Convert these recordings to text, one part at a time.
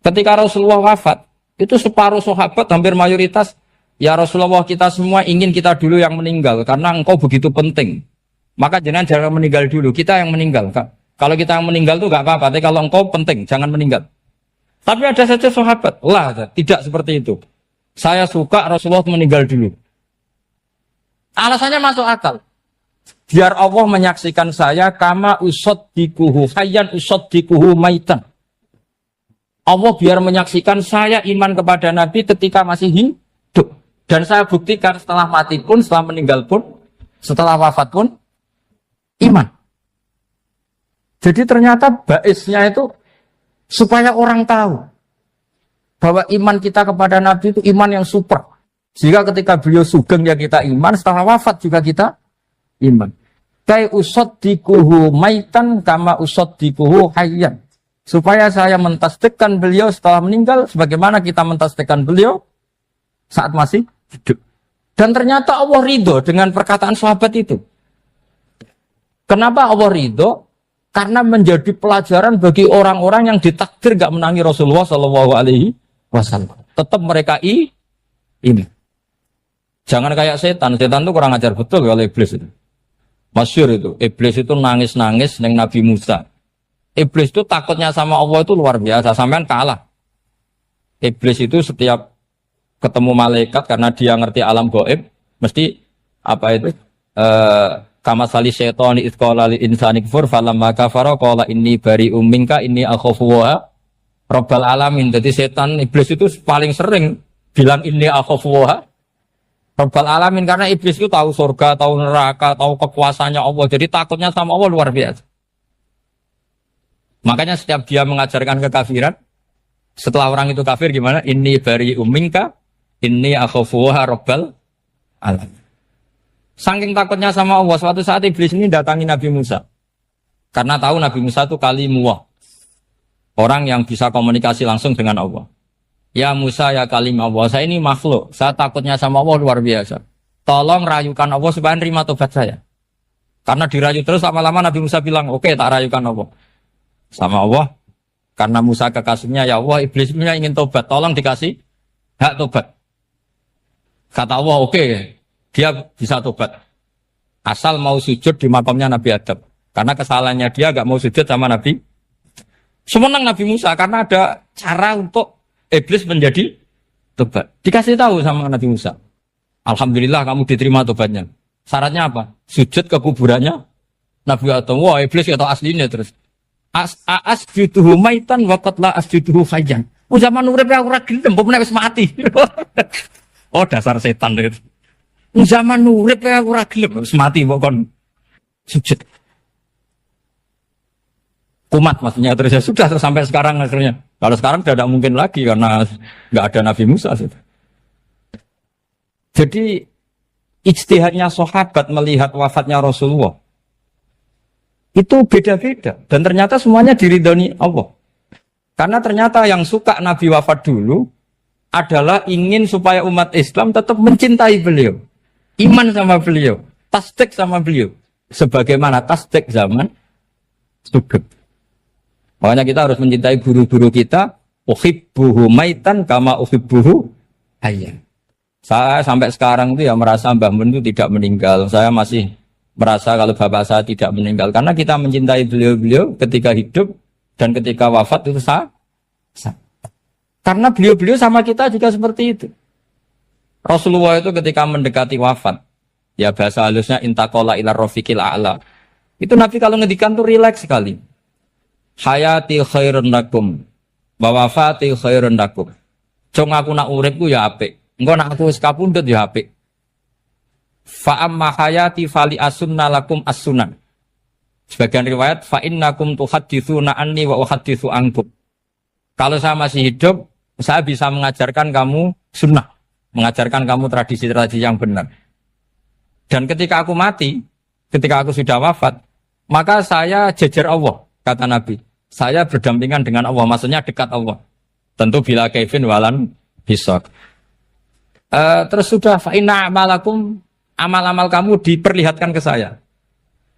Ketika Rasulullah wafat, itu separuh sahabat hampir mayoritas, ya Rasulullah kita semua ingin kita dulu yang meninggal karena engkau begitu penting. Maka jangan meninggal dulu, kita yang meninggal. Kalau kita yang meninggal itu gak apa-apa, tapi kalau engkau penting, jangan meninggal. Tapi ada saja sahabat, tidak seperti itu. Saya suka Rasulullah meninggal dulu. Alasannya masuk akal. Biar Allah menyaksikan saya kama usaddikuhu hayyan usaddikuhu maitan. Allah biar menyaksikan saya iman kepada Nabi ketika masih hidup. Dan saya buktikan setelah mati pun, setelah meninggal pun, setelah wafat pun, iman. Jadi ternyata baisnya itu supaya orang tahu bahwa iman kita kepada Nabi itu iman yang super. Jika ketika beliau sugeng ya kita iman, setelah wafat juga kita iman. Kai usaddikuhu maitan kama usaddikuhu hayyan. Supaya saya mentasdikkan beliau setelah meninggal sebagaimana kita mentasdikkan beliau saat masih hidup. Dan ternyata Allah ridho dengan perkataan sahabat itu. Kenapa Allah ridho? Karena menjadi pelajaran bagi orang-orang yang ditakdir gak menangi Rasulullah SAW. Tetap mereka ini. Jangan kayak setan. Setan itu kurang ajar betul kalau iblis itu. Masyhur itu. Iblis itu nangis-nangis dengan Nabi Musa. Iblis itu takutnya sama Allah itu luar biasa, sampean kalah. Iblis itu setiap ketemu malaikat karena dia ngerti alam gaib, mesti apa itu? Kama sali syaitani id qala lil insani kfur falamma kafara qala inni bari'um minka inni akhafu wa rabbal alamin. Jadi setan iblis itu paling sering bilang inni akhafu wa rabbal alamin karena iblis itu tahu surga, tahu neraka, tahu kekuasaannya Allah. Jadi takutnya sama Allah luar biasa. Makanya setiap dia mengajarkan kekafiran, setelah orang itu kafir gimana? Inni bari'um minka, inni akhafu wa rabbal alamin. Saking takutnya sama Allah, suatu saat iblis ini datangi Nabi Musa. Karena tahu Nabi Musa itu kalimullah. Orang yang bisa komunikasi langsung dengan Allah. Ya Musa, ya kalim Allah, saya ini makhluk. Saya takutnya sama Allah luar biasa. Tolong rayukan Allah supaya nerima tobat saya. Karena dirayu terus lama-lama Nabi Musa bilang, oke, tak rayukan Allah. Sama Allah, karena Musa kekasihnya, ya Allah, iblis punya ingin tobat, tolong dikasih hak tobat. Kata Allah, oke, dia bisa tobat. Asal mau sujud di makamnya Nabi Adam. Karena kesalahannya dia gak mau sujud sama Nabi. Semenang Nabi Musa, karena ada cara untuk iblis menjadi tobat. Dikasih tahu sama Nabi Musa. Alhamdulillah kamu diterima tobatnya. Syaratnya apa? Sujud ke kuburannya Nabi Adam. Wah, iblis gak tahu aslinya terus. Asjuduhu maitan wa qad la asjuduhu hayyan. Zaman urip aku ora gelem, mbok wis mati. Oh, dasar setan itu. Zaman urip aku ora gelem, wis mati mbok kon sujud. Kumat maksudnya terus ya sudah sampai sekarang akhirnya. Kalau sekarang tidak mungkin lagi karena enggak ada Nabi Musa. Jadi ijtihadnya sahabat melihat wafatnya Rasulullah itu beda-beda. Dan ternyata semuanya diridhoni Allah. Karena ternyata yang suka Nabi wafat dulu adalah ingin supaya umat Islam tetap mencintai beliau. Iman sama beliau. Tasdik sama beliau. Sebagaimana tasdik zaman sugeng. Makanya kita harus mencintai guru-guru kita. Uhibbuhu maitan kama uhibbuhu hayyan. Saya sampai sekarang itu ya merasa Mbah Mun itu tidak meninggal. Saya masih merasa kalau bapak saya tidak meninggal karena kita mencintai beliau-beliau ketika hidup dan ketika wafat itu sah. Karena beliau-beliau sama kita juga seperti itu. Rasulullah itu ketika mendekati wafat, ya bahasa halusnya intaqala ila rafiqil a'la. Itu Nabi kalau ngedikan tuh rileks sekali. Hayati khairun lakum wa wafati khairun lakum. Cung aku nak uripku ya apik. Engko nak aku wis kapundhut ya apik. Fa amma hayati fali asunna lakum as-sunan. Sebagian riwayat fa innakum tuhadditsuna anni wa uhadditsu ankum. Kalau saya masih hidup, saya bisa mengajarkan kamu sunnah, mengajarkan kamu tradisi-tradisi yang benar. Dan ketika aku mati, ketika aku sudah wafat, maka saya jejer Allah, kata Nabi. Saya berdampingan dengan Allah, maksudnya dekat Allah. Tentu bila kaifin walan hisab. Terus sudah fa inna amalakum, amal-amal kamu diperlihatkan ke saya.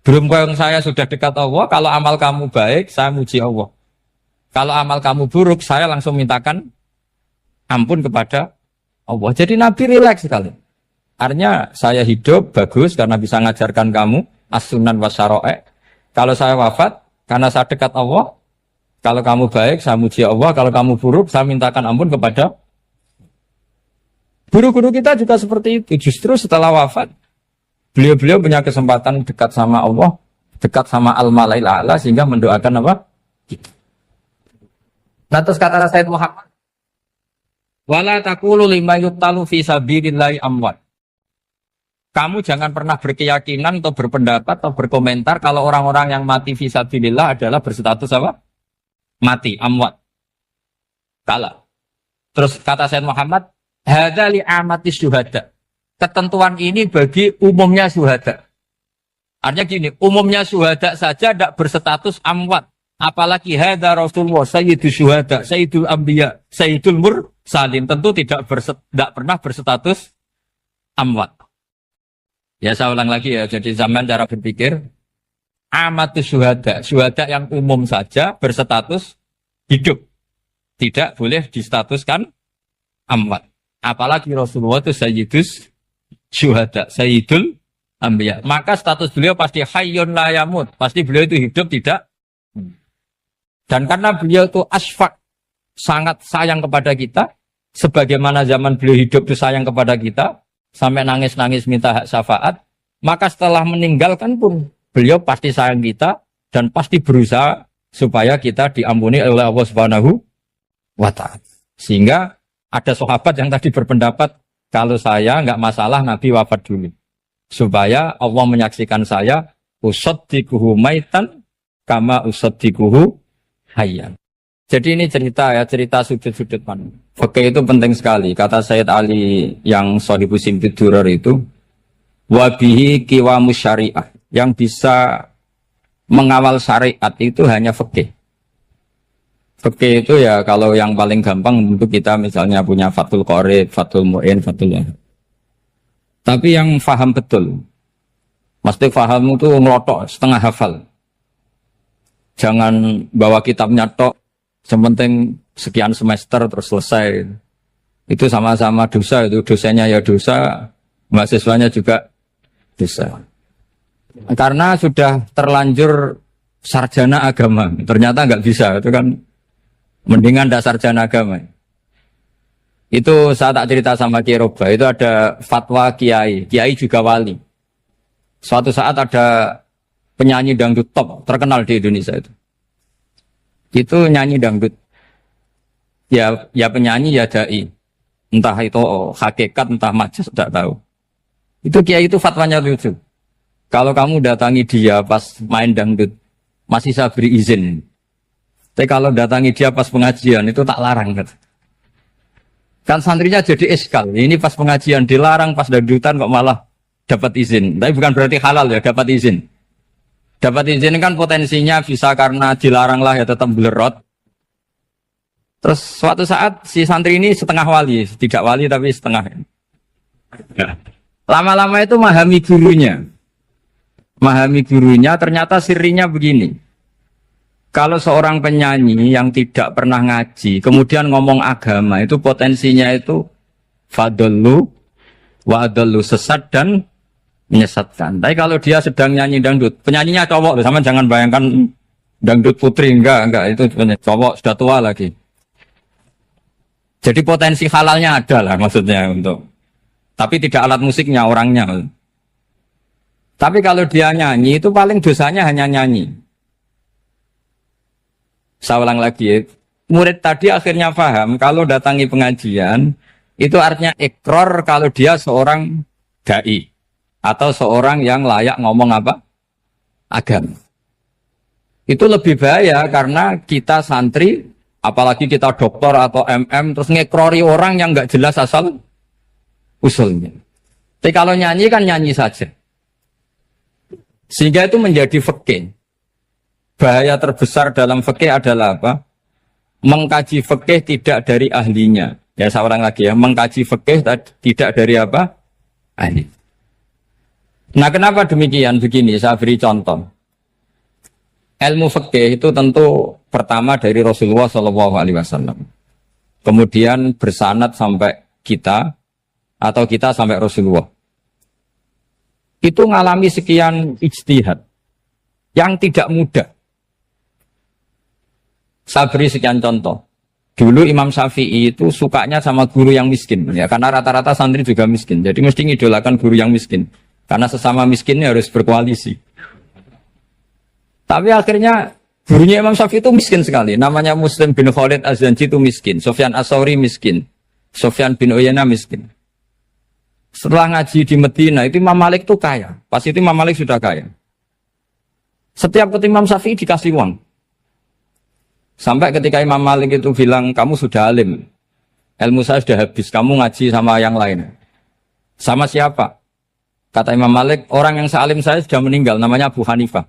Belum yang saya sudah dekat Allah, kalau amal kamu baik, saya muji Allah. Kalau amal kamu buruk, saya langsung mintakan ampun kepada Allah. Jadi Nabi rileks sekali. Artinya saya hidup bagus karena bisa ngajarkan kamu as-sunan wa syara'i'. Kalau saya wafat karena saya dekat Allah. Kalau kamu baik, saya muji Allah. Kalau kamu buruk, saya mintakan ampun kepada. Guru-guru kita juga seperti itu. Justru setelah wafat, beliau-beliau punya kesempatan dekat sama Allah, dekat sama Al-Mala'il A'la, sehingga mendoakan apa? Nah, terus kata Sayyid Muhammad, wala taqulu lima yuqtalu fi sabilillahi amwat. Kamu jangan pernah berkeyakinan atau berpendapat atau berkomentar kalau orang-orang yang mati fi sabilillah adalah berstatus apa? Mati, amwat. Kalah. Terus kata Sayyid Muhammad, hadza li amati syuhada. Ketentuan ini bagi umumnya syuhada. Artinya gini, umumnya syuhada saja tidak berstatus amwat. Apalagi hadza Rasulullah sayyidul syuhada, sayyidul anbiya, sayyidul mursalin, tentu tidak pernah berstatus amwat. Ya saya ulang lagi ya, jadi zaman cara berpikir amatus syuhada, syuhada yang umum saja berstatus hidup, tidak boleh distatuskan amwat. Apalagi Rasulullah itu sayyidus syuhada, sayyidul anbiya. Maka status beliau pasti hayyun la yamut, pasti beliau itu hidup tidak. Dan karena beliau itu asfaq, sangat sayang kepada kita, sebagaimana zaman beliau hidup itu sayang kepada kita, sampai nangis-nangis minta hak syafaat, maka setelah meninggalkan pun beliau pasti sayang kita dan pasti berusaha supaya kita diampuni oleh Allah Subhanahu wa ta'ala. Sehingga ada sahabat yang tadi berpendapat kalau saya nggak masalah Nabi wafat dulu. Supaya Allah menyaksikan saya usaddiquhu maitan kama usaddiquhu hayyan. Jadi ini cerita ya, cerita sudut-sudut mana. Fikih itu penting sekali. Kata Sayyid Ali yang Shahibus Simtud Durar itu, wabihi qiwamus syariah. Yang bisa mengawal syariat itu hanya fikih. Fikih itu ya kalau yang paling gampang untuk kita misalnya punya Fathul Qorib, Fathul Mu'in, Fathul Wahab. Tapi yang faham betul, mesti faham itu ngelotok, setengah hafal. Jangan bawa kitabnya tok, sementing sekian semester terus selesai. Itu sama-sama dosa, itu dosanya ya dosa, mahasiswanya juga dosa. Karena sudah terlanjur sarjana agama, ternyata nggak bisa, itu kan mendingan ndak sarjana agama. Itu saya tak cerita sama Kiai Roba, itu ada fatwa kiai juga wali. Suatu saat ada penyanyi dangdut top terkenal di Indonesia itu nyanyi dangdut. Ya penyanyi ya dai. Entah itu hakikat entah majas tidak tahu. Itu kiai itu fatwanya lucu. Kalau kamu datangi dia pas main dangdut masih saya beri izin. Tapi kalau datangi dia pas pengajian itu tak larang kan. Kan santrinya jadi eskal. Ini pas pengajian dilarang, pas dangdutan kok malah dapat izin. Tapi bukan berarti halal ya, dapat izin. Dapat izin kan potensinya bisa karena dilarang lah ya tetap belerot. Terus suatu saat si santri ini setengah wali, tidak wali tapi setengah. Ya. Lama-lama itu memahami gurunya. Memahami gurunya ternyata sirinya begini. Kalau seorang penyanyi yang tidak pernah ngaji, kemudian ngomong agama, itu potensinya itu fadallu wa adallu, sesat dan menyesatkan. Tapi kalau dia sedang nyanyi dangdut, penyanyinya cowok, sama jangan bayangkan dangdut putri, enggak, itu cowok sudah tua lagi. Jadi potensi halalnya ada lah maksudnya untuk, tapi tidak alat musiknya, orangnya. Tapi kalau dia nyanyi, itu paling dosanya hanya nyanyi. Saya ulang lagi, murid tadi akhirnya paham kalau datangi pengajian itu artinya ikrar kalau dia seorang dai atau seorang yang layak ngomong apa? Agama. Itu lebih bahaya karena kita santri, apalagi kita doktor atau MM terus ngekrori orang yang nggak jelas asal usulnya. Tapi kalau nyanyi kan nyanyi saja. Sehingga itu menjadi fikih. Bahaya terbesar dalam fikih adalah apa? Mengkaji fikih tidak dari ahlinya. Ya saya ulang lagi ya, mengkaji fikih tidak dari apa? Ahli. Nah kenapa demikian? Begini, saya beri contoh. Ilmu fikih itu tentu pertama dari Rasulullah Shallallahu Alaihi Wasallam, kemudian bersanad sampai kita atau kita sampai Rasulullah. Itu ngalami sekian ijtihad yang tidak mudah. Saya beri sekian contoh. Dulu Imam Syafi'i itu sukanya sama guru yang miskin, ya karena rata-rata santri juga miskin. Jadi mesti ngidolakan guru yang miskin, karena sesama miskinnya harus berkoalisi. Tapi akhirnya gurunya Imam Syafi'i itu miskin sekali. Namanya Muslim bin Khalid Az-Zanji itu miskin. Sufyan As-Tsauri miskin. Sufyan bin Uyainah miskin. Setelah ngaji di Medina itu Imam Malik itu kaya. Pas itu Imam Malik sudah kaya. Setiap ketemu Imam Syafi'i dikasih uang. Sampai ketika Imam Malik itu bilang, kamu sudah alim. Ilmu saya sudah habis. Kamu ngaji sama yang lain. Sama siapa? Kata Imam Malik, orang yang sealim saya sudah meninggal. Namanya Abu Hanifah.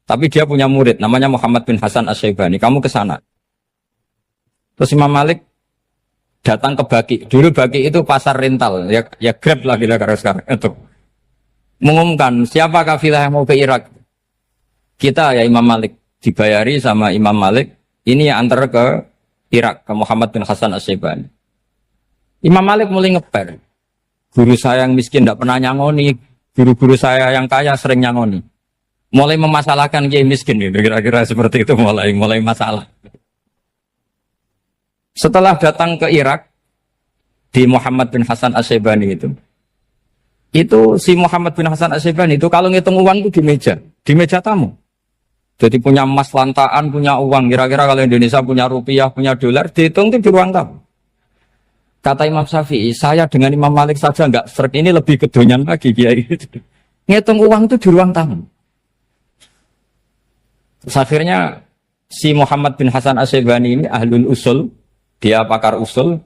Tapi dia punya murid, namanya Muhammad bin Hasan Asy-Syaibani. Kamu ke sana. Terus Imam Malik datang ke Baki. Dulu Baki itu pasar rental, ya Grab lah kira-kira sekarang. Itu mengumumkan siapa kafilah yang mau ke Irak. Kita ya Imam Malik dibayari sama Imam Malik. Ini yang antar ke Irak, ke Muhammad bin Hasan Asy-Syaibani. Imam Malik mulai ngeper. Guru saya yang miskin tidak pernah nyangoni. Guru-guru saya yang kaya sering nyangoni. Mulai memasalahkan kiai miskin gitu, kira-kira seperti itu mulai masalah. Setelah datang ke Irak di Muhammad bin Hasan Asy-Syaibani itu si Muhammad bin Hasan Asy-Syaibani itu kalau ngitung uang itu di meja tamu. Jadi punya emas lantaan, punya uang. Kira-kira kalau Indonesia punya rupiah, punya dolar, dihitung itu di ruang tamu. Kata Imam Syafi'i, saya dengan Imam Malik saja enggak seret, ini lebih kedonyan lagi kiai. Ngitung uang itu di ruang tamu. Terus akhirnya si Muhammad bin Hasan Asy-Syaibani ini ahlul usul, dia pakar usul.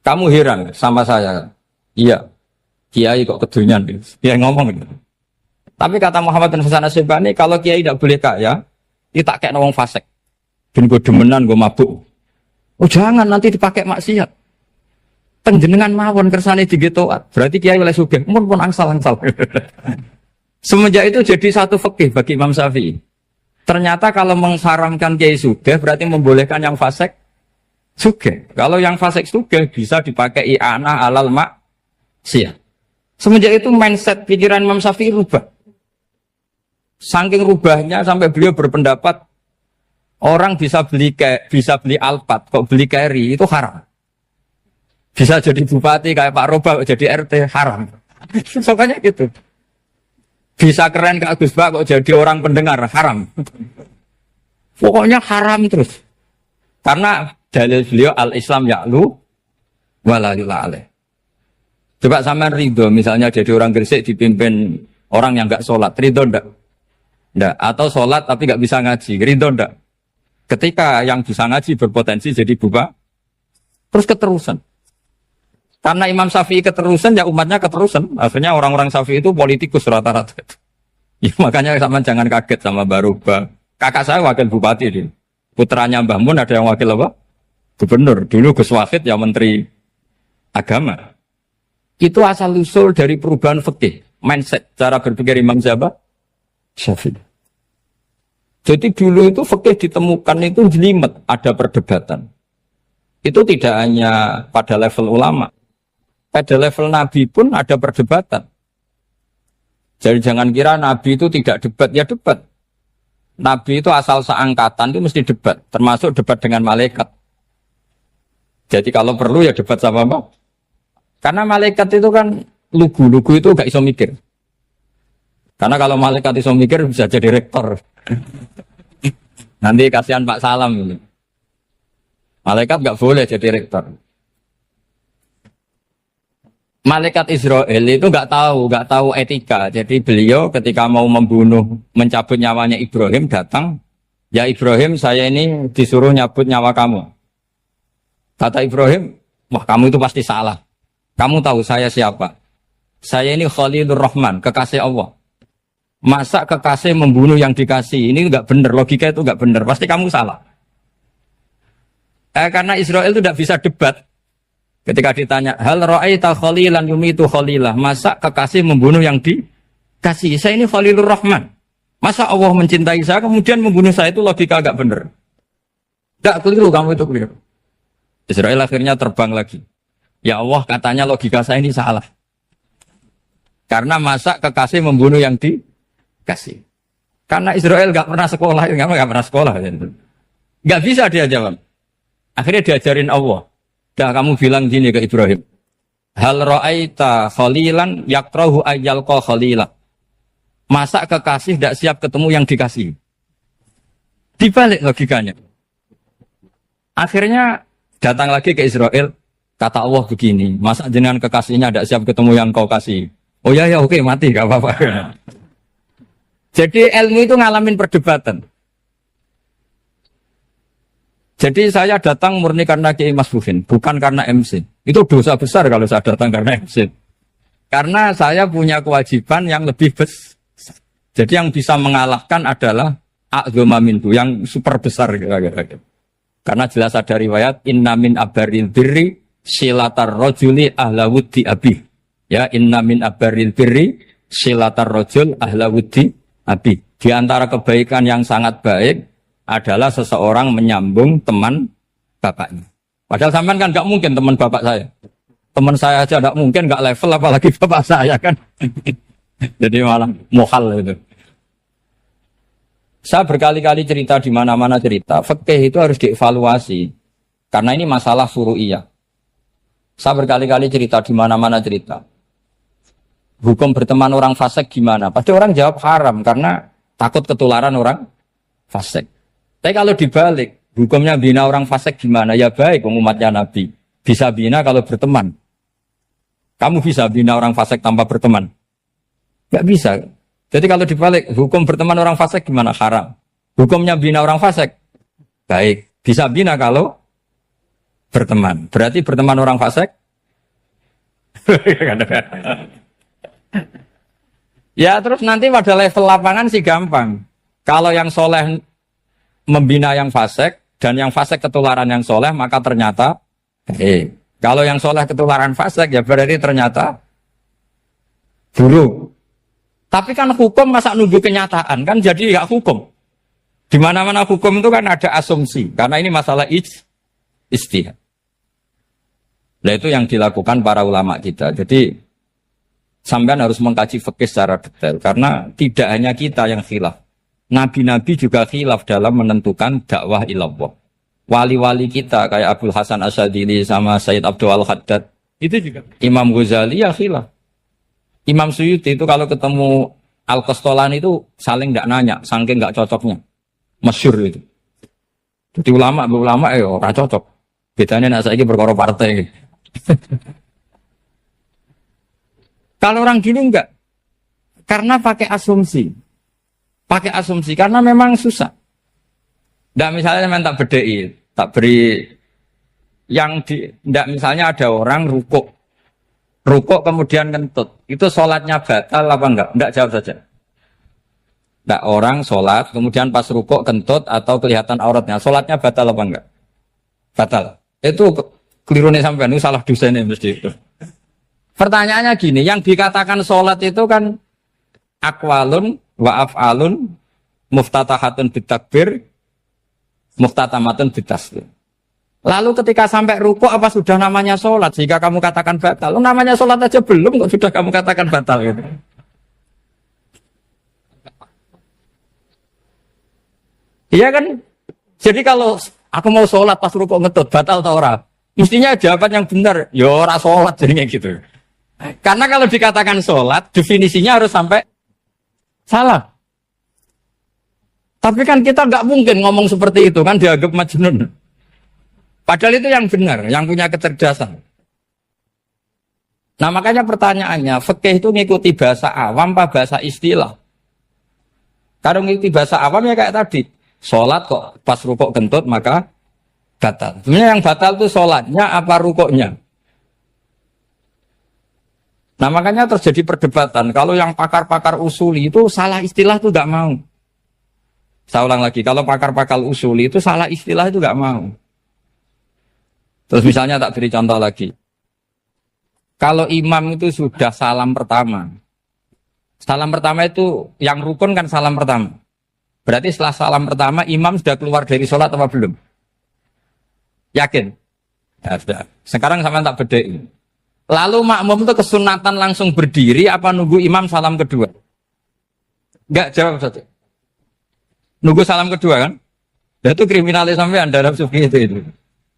Kamu heran sama saya? Iya, kiai kok kedunyan. Dia ngomong gitu. Tapi kata Muhammad bin Hasan Asy-Syaibani, kalau kiai tidak boleh kaya, dia tak kayak wong fasik. Ben gue demenan, gue mabuk. Oh jangan, nanti dipakai maksiat. Penjenengan mawon kersane digetoat. Berarti kiai oleh sugih, pun angsal-angsal. Semenjak itu jadi satu fikih bagi Imam Syafi'i. Ternyata kalau mengharamkan kiai sugih berarti membolehkan yang fasik sugih. Kalau yang fasik sugih bisa dipakai i'anah alal maksiyah. Semenjak itu mindset pikiran Imam Syafi'i rubah. Saking rubahnya sampai beliau berpendapat orang bisa beli Alphard, kok beli carry itu haram. Bisa jadi bupati kayak Pak Roba, jadi RT haram. Soalnya gitu. Bisa keren ke Agus Bak kok jadi orang pendengar haram. Pokoknya haram terus. Karena dalil beliau al-Islam ya'lu wala yula'aleh. Coba sampean ridho misalnya jadi orang Gresik dipimpin orang yang enggak sholat, ridho ndak? Ndak. Atau sholat tapi enggak bisa ngaji, ridho ndak? Ketika yang bisa ngaji berpotensi jadi buba, terus keterusan. Karena Imam Syafi'i keterusan, ya umatnya keterusan. Akhirnya orang-orang Syafi'i itu politikus rata-rata. Ya, makanya sama jangan kaget sama Baruba. Kakak saya wakil bupati dia. Putranya Mbah Mun ada yang wakil apa? Gubernur. Dulu Gus Wahid ya menteri agama. Itu asal usul dari perubahan fikih, mindset, cara berpikir Imam Syafi'i. Jadi dulu itu fikih ditemukan itu jelimet, ada perdebatan. Itu tidak hanya pada level ulama. Pada level Nabi pun ada perdebatan. Jadi jangan kira Nabi itu tidak debat, ya debat. Nabi itu asal seangkatan itu mesti debat, termasuk debat dengan malaikat. Jadi kalau perlu ya debat sama apa? Karena malaikat itu kan lugu itu gak iso mikir. Karena kalau malaikat iso mikir bisa jadi rektor. Nanti kasihan Pak Salam ini. Malaikat gak boleh jadi rektor. Malaikat Israel itu nggak tahu etika. Jadi beliau ketika mau membunuh, mencabut nyawanya Ibrahim datang, ya Ibrahim saya ini disuruh nyabut nyawa kamu. Kata Ibrahim, wah kamu itu pasti salah. Kamu tahu saya siapa? Saya ini Khalilur Rahman, kekasih Allah. Masa kekasih membunuh yang dikasih? Ini nggak benar, logika itu nggak benar. Pasti kamu salah. Karena Israel itu tidak bisa debat. Ketika ditanya, hal ra'aita khalilan yumitu khalilah, masa kekasih membunuh yang dikasih? Saya ini Khalilur Rahman. Masa Allah mencintai saya kemudian membunuh saya, itu logika agak benar. Tidak keliru, kamu itu keliru. Israel akhirnya terbang lagi. Ya Allah, katanya logika saya ini salah. Karena masa kekasih membunuh yang dikasih. Karena Israel nggak pernah sekolah, nggak pernah sekolah. Nggak bisa dia jawab. Akhirnya diajarin Allah. Dah kamu bilang gini ke Ibrahim. Hal ra'aita khalilan yakrahu ayyalqa khalila. Masa kekasih tidak siap ketemu yang dikasih. Dibalik logikanya. Akhirnya datang lagi ke Israel. Kata Allah begini. Masa jenengan kekasihnya tidak siap ketemu yang kau kasih. Oh ya oke, mati gak apa-apa. Jadi ilmu itu ngalamin perdebatan. Jadi saya datang murni karena Kiai Mas Buhin, bukan karena MC. Itu dosa besar kalau saya datang karena MC. Karena saya punya kewajiban yang lebih besar. Jadi yang bisa mengalahkan adalah a'dzama minhu, yang super besar kira-kira. Karena jelas ada riwayat inna min abaril birri silatar rajuli ahla wuddi abi. Ya, inna min abaril birri silatar rajul ahla wuddi abi. Di antara kebaikan yang sangat baik adalah seseorang menyambung teman bapaknya. Padahal sampean kan nggak mungkin teman bapak saya. Teman saya aja nggak mungkin, nggak level apalagi bapak saya kan. Jadi malah mohal itu. Saya berkali-kali cerita di mana-mana cerita, fikih itu harus dievaluasi. Karena ini masalah furu'iyah. Saya berkali-kali cerita di mana-mana cerita. Hukum berteman orang fasik gimana? Pasti orang jawab haram karena takut ketularan orang fasik. Tapi kalau dibalik, hukumnya bina orang fasik gimana? Ya baik, umatnya Nabi. Bisa bina kalau berteman. Kamu bisa bina orang fasik tanpa berteman? Gak bisa. Jadi kalau dibalik, hukum berteman orang fasik gimana? Haram. Hukumnya bina orang fasik? Baik. Bisa bina kalau berteman. Berarti berteman orang fasik? Ya terus nanti pada level lapangan sih gampang. Kalau yang soleh membina yang fasik, dan yang fasik ketularan yang soleh, maka ternyata kalau yang soleh ketularan fasik, ya berarti ternyata buruk. Tapi kan hukum masa nunggu kenyataan, kan jadi gak hukum. Di mana-mana hukum itu kan ada asumsi, karena ini masalah ijtihad. Nah itu yang dilakukan para ulama kita. Jadi sampean harus mengkaji fikih secara detail, karena tidak hanya kita yang khilaf. Nabi-nabi juga khilaf dalam menentukan dakwah ilallah. Wali-wali kita kayak Abdul Hasan Asyadili sama Sayyid Abdul Al-Haddad, itu juga. Imam Ghazali ya khilaf. Imam Suyuti itu kalau ketemu Al-Qastolani itu saling tidak nanya, saking nggak cocoknya. Masyhur itu. Jadi ulama ya ora cocok. Bedanya nak saiki perkara partai. Kalau orang gini enggak. Karena pakai asumsi. Pakai asumsi karena memang susah. Enggak misalnya memang tak bedai, tak beri yang di enggak misalnya ada orang rukuk kemudian kentut. Itu sholatnya batal apa enggak? Enggak, jawab saja. Enggak, orang sholat kemudian pas rukuk kentut atau kelihatan auratnya, sholatnya batal apa enggak? Batal. Itu keliru nih sampean, itu salah dosennya mesti itu. Pertanyaannya gini, yang dikatakan sholat itu kan aqwalun wa af'alun muftatahatun bitakbir muftatamatun bitaslim. Lalu ketika sampai rukuk apa sudah namanya sholat jika kamu katakan batal? Namanya sholat aja belum kok sudah kamu katakan batal gitu. Iya kan? Jadi kalau aku mau sholat pas rukuk ngetut batal atau ora? Mestinya jawaban yang benar, ya ora sholat jadinya gitu. Karena kalau dikatakan sholat definisinya harus sampai salah. Tapi kan kita nggak mungkin ngomong seperti itu kan dianggap majnun. Padahal itu yang benar, yang punya kecerdasan. Nah makanya pertanyaannya, fikih itu ngikuti bahasa awam apa bahasa istilah? Kalau ngikuti bahasa awam ya kayak tadi, sholat kok pas rukuk kentut maka batal. Sebenarnya yang batal itu sholatnya apa rukuknya? Nah makanya terjadi perdebatan. Kalau yang pakar-pakar usuli itu salah istilah itu nggak mau. Saya ulang lagi, kalau pakar-pakar usuli itu salah istilah itu nggak mau. Terus misalnya tak beri contoh lagi. Kalau imam itu sudah salam pertama, Salam pertama itu yang rukun kan salam pertama. Berarti setelah salam pertama imam sudah keluar dari sholat apa belum? Yakin? Ya sudah. Sekarang sama tak bedain. Lalu makmum itu kesunatan langsung berdiri apa nunggu imam salam kedua? Enggak, jawab satu. Nunggu salam kedua kan? Nah, itu kriminalis sampai Anda dalam sufi itu.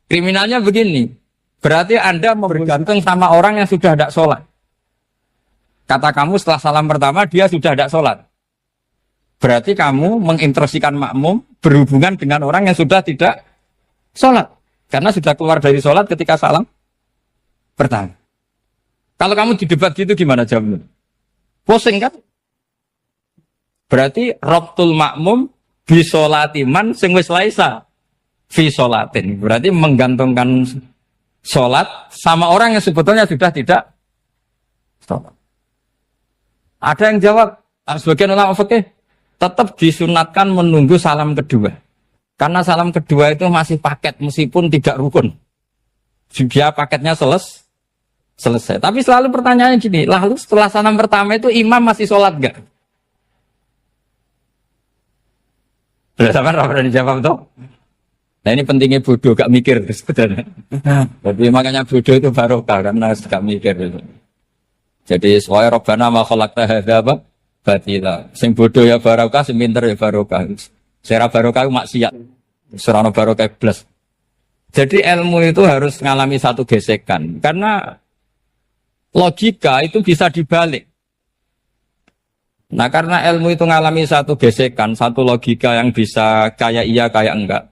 Kriminalnya begini. Berarti Anda bergantung sama orang yang sudah tidak sholat. Kata kamu setelah salam pertama dia sudah tidak sholat. Berarti kamu menginstruksikan makmum berhubungan dengan orang yang sudah tidak sholat. Karena sudah keluar dari sholat ketika salam pertama. Kalau kamu di debat gitu gimana jawabnya? Pusing kan? Berarti Rabtul makmum bisolatiman sing wis laisa fi sholatin. Berarti menggantungkan sholat sama orang yang sebetulnya sudah tidak sholat. Ada yang jawab, sebagian ulama fikih tetap disunatkan menunggu salam kedua. Karena salam kedua itu masih paket meskipun tidak rukun. Dia paketnya selesai. Tapi selalu pertanyaannya gini, lalu setelah salam pertama itu imam masih sholat enggak? Sudah sampai apa dijawab toh? Nah ini pentingnya bodoh, gak mikir sebenarnya. Jadi makanya bodoh itu barokah karena gak mikir itu. Jadi soalnya Rabbana ma khalaqta hadza apa? Batila. Sing bodoh ya barokah, sing pinter ya barokah. Sira barokah itu maksiat. Surana barokah plus. Jadi ilmu itu harus mengalami satu gesekan karena logika itu bisa dibalik. Nah karena ilmu itu mengalami satu gesekan, satu logika yang bisa kayak iya kayak enggak.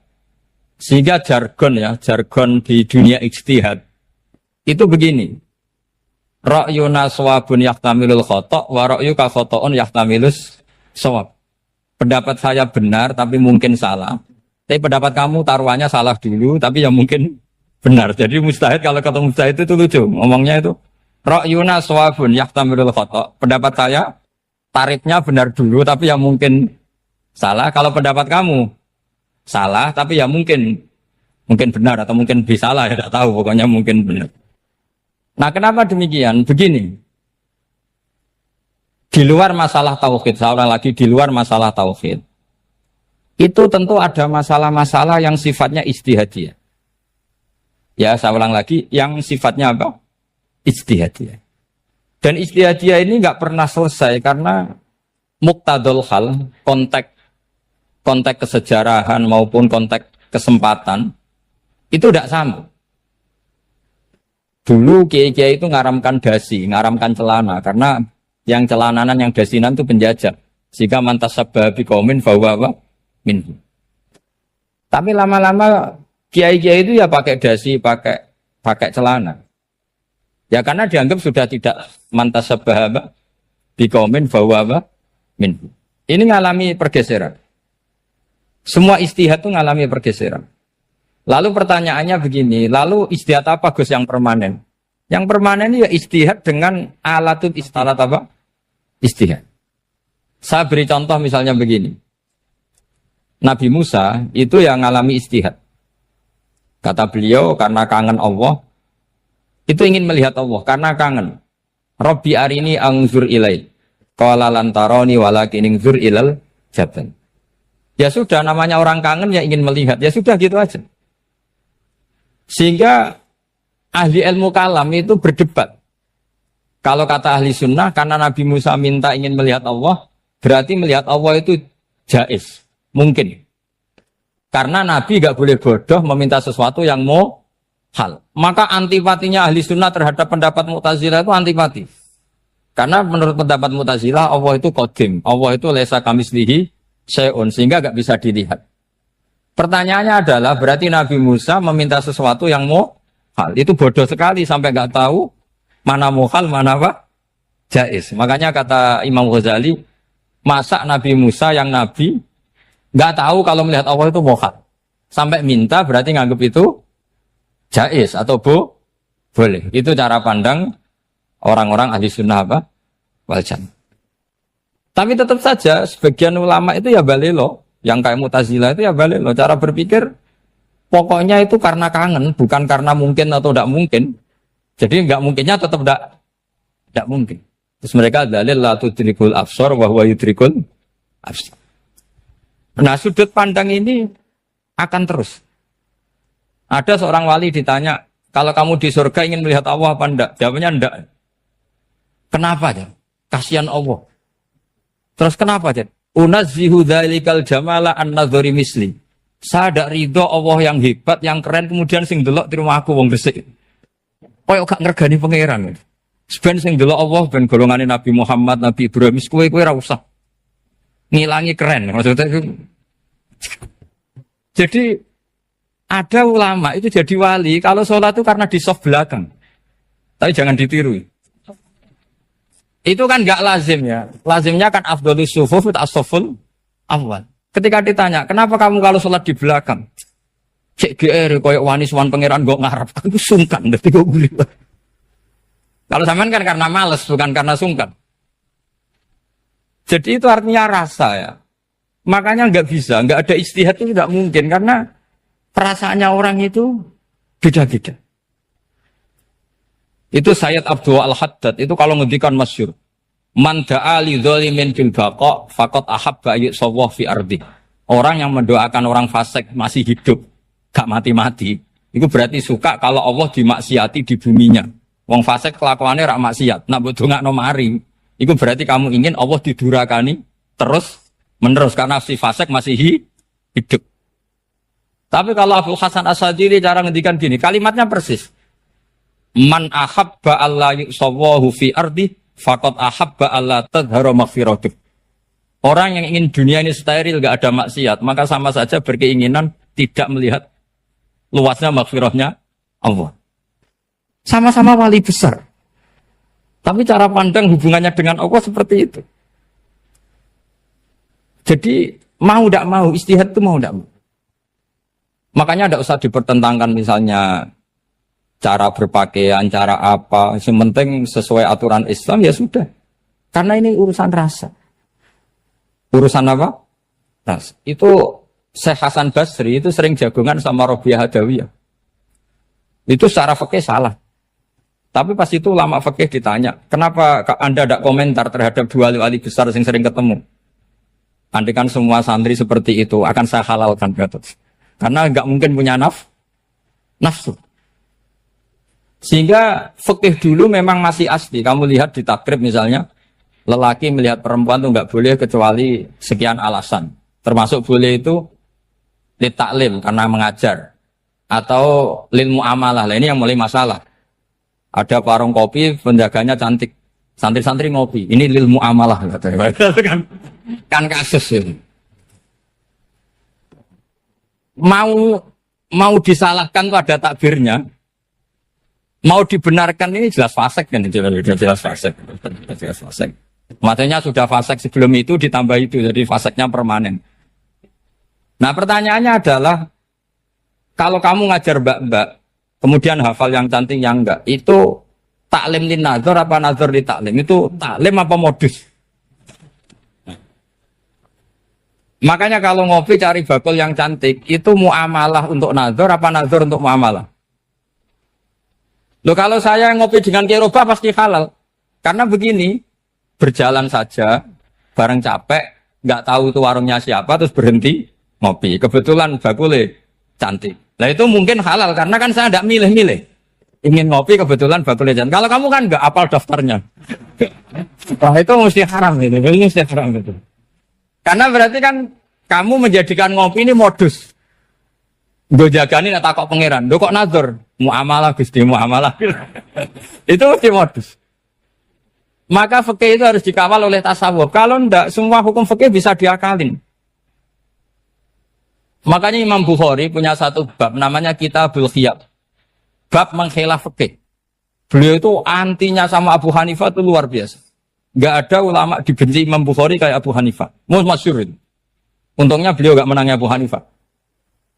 Sehingga jargon di dunia ijtihad itu begini. Ra'yuna shawabun yahtamilul khata' wa ra'yuka khata'un yahtamilus shawab. Pendapat saya benar tapi mungkin salah. Tapi pendapat kamu taruhannya salah dulu tapi ya mungkin benar. Jadi mustahid kalau kata mustahid itu lucu. Ngomongnya itu ra'yuna shawabun yahtamilul khata'. Pendapat saya tarifnya benar dulu tapi ya mungkin salah. Kalau pendapat kamu salah tapi ya mungkin benar atau mungkin bisa salah ya tidak tahu pokoknya mungkin benar. Nah kenapa demikian? Begini, di luar masalah tauhid, saya ulang lagi di luar masalah tauhid, itu tentu ada masalah-masalah yang sifatnya ijtihadiyah. Ya saya ulang lagi, yang sifatnya apa? Ijtihadiyah. Dan ijtihadiyah ini nggak pernah selesai karena muqtadul hal, konteks kesejarahan maupun konteks kesempatan itu tidak sama. Dulu kiai-kiai itu ngaramkan dasi, ngaramkan celana karena yang celananan yang dasinan itu penjajah. Sehingga mantas sababi kaumin bahwa minhu. Tapi lama-lama kiai-kiai itu ya pakai dasi, pakai celana. Ya karena dianggap sudah tidak mantas sababi kaumin bahwa minhu. Ini ngalami pergeseran. Semua istihad itu ngalami pergeseran. Lalu pertanyaannya begini, lalu istihad apa Gus yang permanen? Yang permanen ya istihad dengan alatut istilah apa? Istihad. Saya beri contoh misalnya begini. Nabi Musa itu yang ngalami istihad. Kata beliau karena kangen Allah, itu ingin melihat Allah karena kangen. Rabbi arini anzur ilai. Qala lan tarani walakin anzur ilal jabal. Ya sudah namanya orang kangen ya ingin melihat. Ya sudah gitu aja. Sehingga ahli ilmu kalam itu berdebat. Kalau kata ahli sunnah, karena Nabi Musa minta ingin melihat Allah, berarti melihat Allah itu jaiz, mungkin. Karena Nabi gak boleh bodoh meminta sesuatu yang hal. Maka antipatinya ahli sunnah terhadap pendapat Mu'tazilah itu antipati. Karena menurut pendapat Mu'tazilah, Allah itu qadim, Allah itu laisa kamislihi syai'un, sehingga gak bisa dilihat. Pertanyaannya adalah berarti Nabi Musa meminta sesuatu yang hal. Itu bodoh sekali sampai nggak tahu mana hal, mana apa? Jaiz. Makanya kata Imam Ghazali, masa Nabi Musa yang Nabi nggak tahu kalau melihat Allah itu hal. Sampai minta berarti nganggap itu jaiz atau boleh. Itu cara pandang orang-orang ahli sunnah apa? Wal jamaah. Tapi tetap saja sebagian ulama itu ya balelo. Yang kayak Mu'tazilah itu ya balik loh. Cara berpikir pokoknya itu karena kangen, bukan karena mungkin atau tidak mungkin. Jadi nggak mungkinnya tetap tidak mungkin. Terus mereka dalil la tudrikul absar wa huwa yudrikul absar. Nah, sudut pandang ini akan terus. Ada seorang wali ditanya, kalau kamu di surga ingin melihat Allah apa enggak? Jawabnya enggak. Kenapa ya? Kasihan Allah. Terus kenapa ya? Unazzihu dzalikal jamala an-nadhari misli. Saya tidak ridho Allah yang hebat, yang keren, kemudian sing delok di rumah aku wong resik. Koyo gak ngergani pangeran. Seben sing delok Allah ben golongane Nabi Muhammad, Nabi Ibrahim, kowe ora usah ngilangi keren. Maksudnya itu. Jadi ada ulama itu jadi wali kalau sholat itu karena di soft belakang. Tapi jangan ditiru. Itu kan nggak lazim ya. Lazimnya kan afdhalus sufuf as-saful awal. Ketika ditanya, kenapa kamu kalau sholat di belakang? Cek GR koyok wani suwan pangeran gak ngarep. Aku sungkan dadi kok guli. Kalau sampean kan karena males bukan karena sungkan. Jadi itu artinya rasa ya. Makanya nggak bisa, nggak ada ijtihad itu tidak mungkin karena perasaannya orang itu beda-beda. Itu Sayyid Abdul Al-Haddad itu kalau ngendikan masyhur, man da'a li dzalimin fil baqa faqad ahabba yusawwah fi ardi. Orang yang mendoakan orang fasik masih hidup, gak mati-mati, itu berarti suka kalau Allah dimaksiati di buminya. Wong fasik kelakuannya rak maksiat, nak mbok dongakno mari. Itu berarti kamu ingin Allah didurakani terus menerus karena si fasik masih hidup. Tapi kalau Abu Hasan As-Sadili cara ngendikan gini, kalimatnya persis. Man ahabba alla yusawwahu fi ardi faqad ahabba alla tadhara maghfiratuh. Orang yang ingin dunia ini steril gak ada maksiat, maka sama saja berkeinginan tidak melihat luasnya maghfirahnya Allah. Sama-sama wali besar. Tapi cara pandang hubungannya dengan Allah seperti itu. Jadi mau tidak mau, ijtihad itu mau tidak mau. Makanya tidak usah dipertentangkan misalnya cara berpakaian, cara apa. Yang penting sesuai aturan Islam ya sudah. Karena ini urusan rasa. Urusan apa? Rasa. Itu Syekh Hasan Basri itu sering jagongan sama Robiah Hadawiyah. Itu secara fikih salah. Tapi pas itu ulama fikih ditanya, kenapa Anda tidak komentar terhadap dua wali besar yang sering ketemu? Andai kan semua santri seperti itu, akan saya halalkan. Karena nggak mungkin punya nafsu. Sehingga fikih dulu memang masih asli. Kamu lihat di takrib misalnya, lelaki melihat perempuan itu nggak boleh kecuali sekian alasan. Termasuk boleh itu litaklim karena mengajar. Atau lil muamalah. Ini yang mulai masalah. Ada warung kopi, penjaganya cantik. Santri-santri ngopi. Ini lil muamalah. Kan kasus ini. Mau disalahkan tuh ada takbirnya. Mau dibenarkan ini jelas fasik kan? Jelas fasik. Jelas fasik. Maksudnya sudah fasik sebelum itu ditambah itu. Jadi fasiknya permanen. Nah pertanyaannya adalah, kalau kamu ngajar mbak-mbak, kemudian hafal yang cantik yang enggak, itu taklim lin nazar apa nazar li taklim? Itu taklim apa modus? Makanya kalau ngopi cari bakul yang cantik, itu muamalah untuk nazar apa nazar untuk muamalah? Loh kalau saya ngopi dengan kiroba pasti halal. Karena begini, berjalan saja, bareng capek, nggak tahu itu warungnya siapa, terus berhenti ngopi. Kebetulan bakulnya cantik. Nah itu mungkin halal, karena kan saya tidak milih-milih. Ingin ngopi kebetulan bakulnya cantik. Kalau kamu kan nggak apal daftarnya. Wah itu mesti haram itu, mesti haram itu. Karena berarti kan kamu menjadikan ngopi ini modus. Gue jaganin tak kok pangeran. Gue kok nazar muamalah gusti muamalah. Itu mesti modus. Maka fikih itu harus dikawal oleh tasawuf. Kalau ndak, semua hukum fikih bisa diakalin. Makanya Imam Bukhari punya satu bab namanya Kitabul Khiyab. Bab mengkhilaf fikih. Beliau itu antinya sama Abu Hanifah itu luar biasa. Gak ada ulama dibenci Imam Bukhari kayak Abu Hanifah. Masyhur itu. Untungnya beliau gak menangi Abu Hanifah.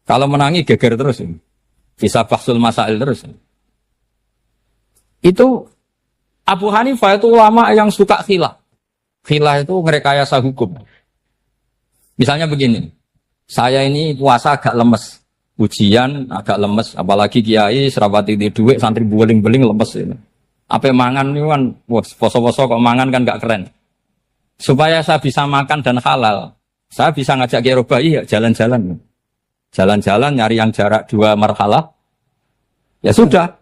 Kalau menangi geger terus ini. Bisa bahsul masail terus. Itu Abu Hanifah itu ulama yang suka khilah. Khilah itu ngerekayasa hukum. Misalnya begini. Saya ini puasa agak lemes. Ujian agak lemes. Apalagi kiai, serapati di duit, santri beling-beling lemes ini. Apa mangan itu kan, poso-poso kok mangan kan gak keren. Supaya saya bisa makan dan halal, saya bisa ngajak Kiai Robai ya jalan-jalan. Jalan-jalan nyari yang jarak 2 marhalah. Ya sudah.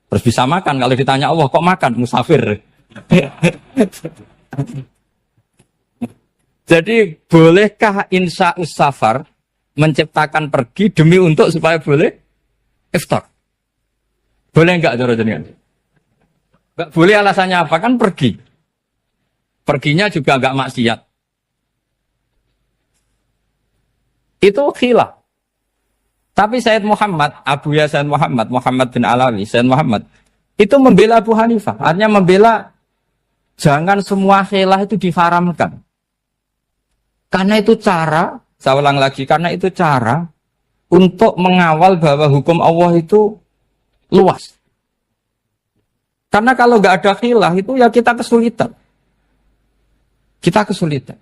Terus bisa makan. Kalau ditanya Allah kok makan? Musafir. Jadi bolehkah insa'us safar menciptakan pergi demi untuk supaya boleh iftar? Boleh enggak cara jenengan? Enggak boleh, alasannya apa? Kan pergi. Perginya juga enggak maksiat. Itu khilaf. Tapi Sayyid Muhammad, Abu Ya Sayyid Muhammad, Muhammad bin Alawi, Sayyid Muhammad, itu membela Abu Hanifah. Artinya membela jangan semua khilaf itu diharamkan. Karena itu cara, saya ulang lagi, karena itu cara untuk mengawal bahwa hukum Allah itu luas. Karena kalau nggak ada khilaf itu ya kita kesulitan. Kita kesulitan.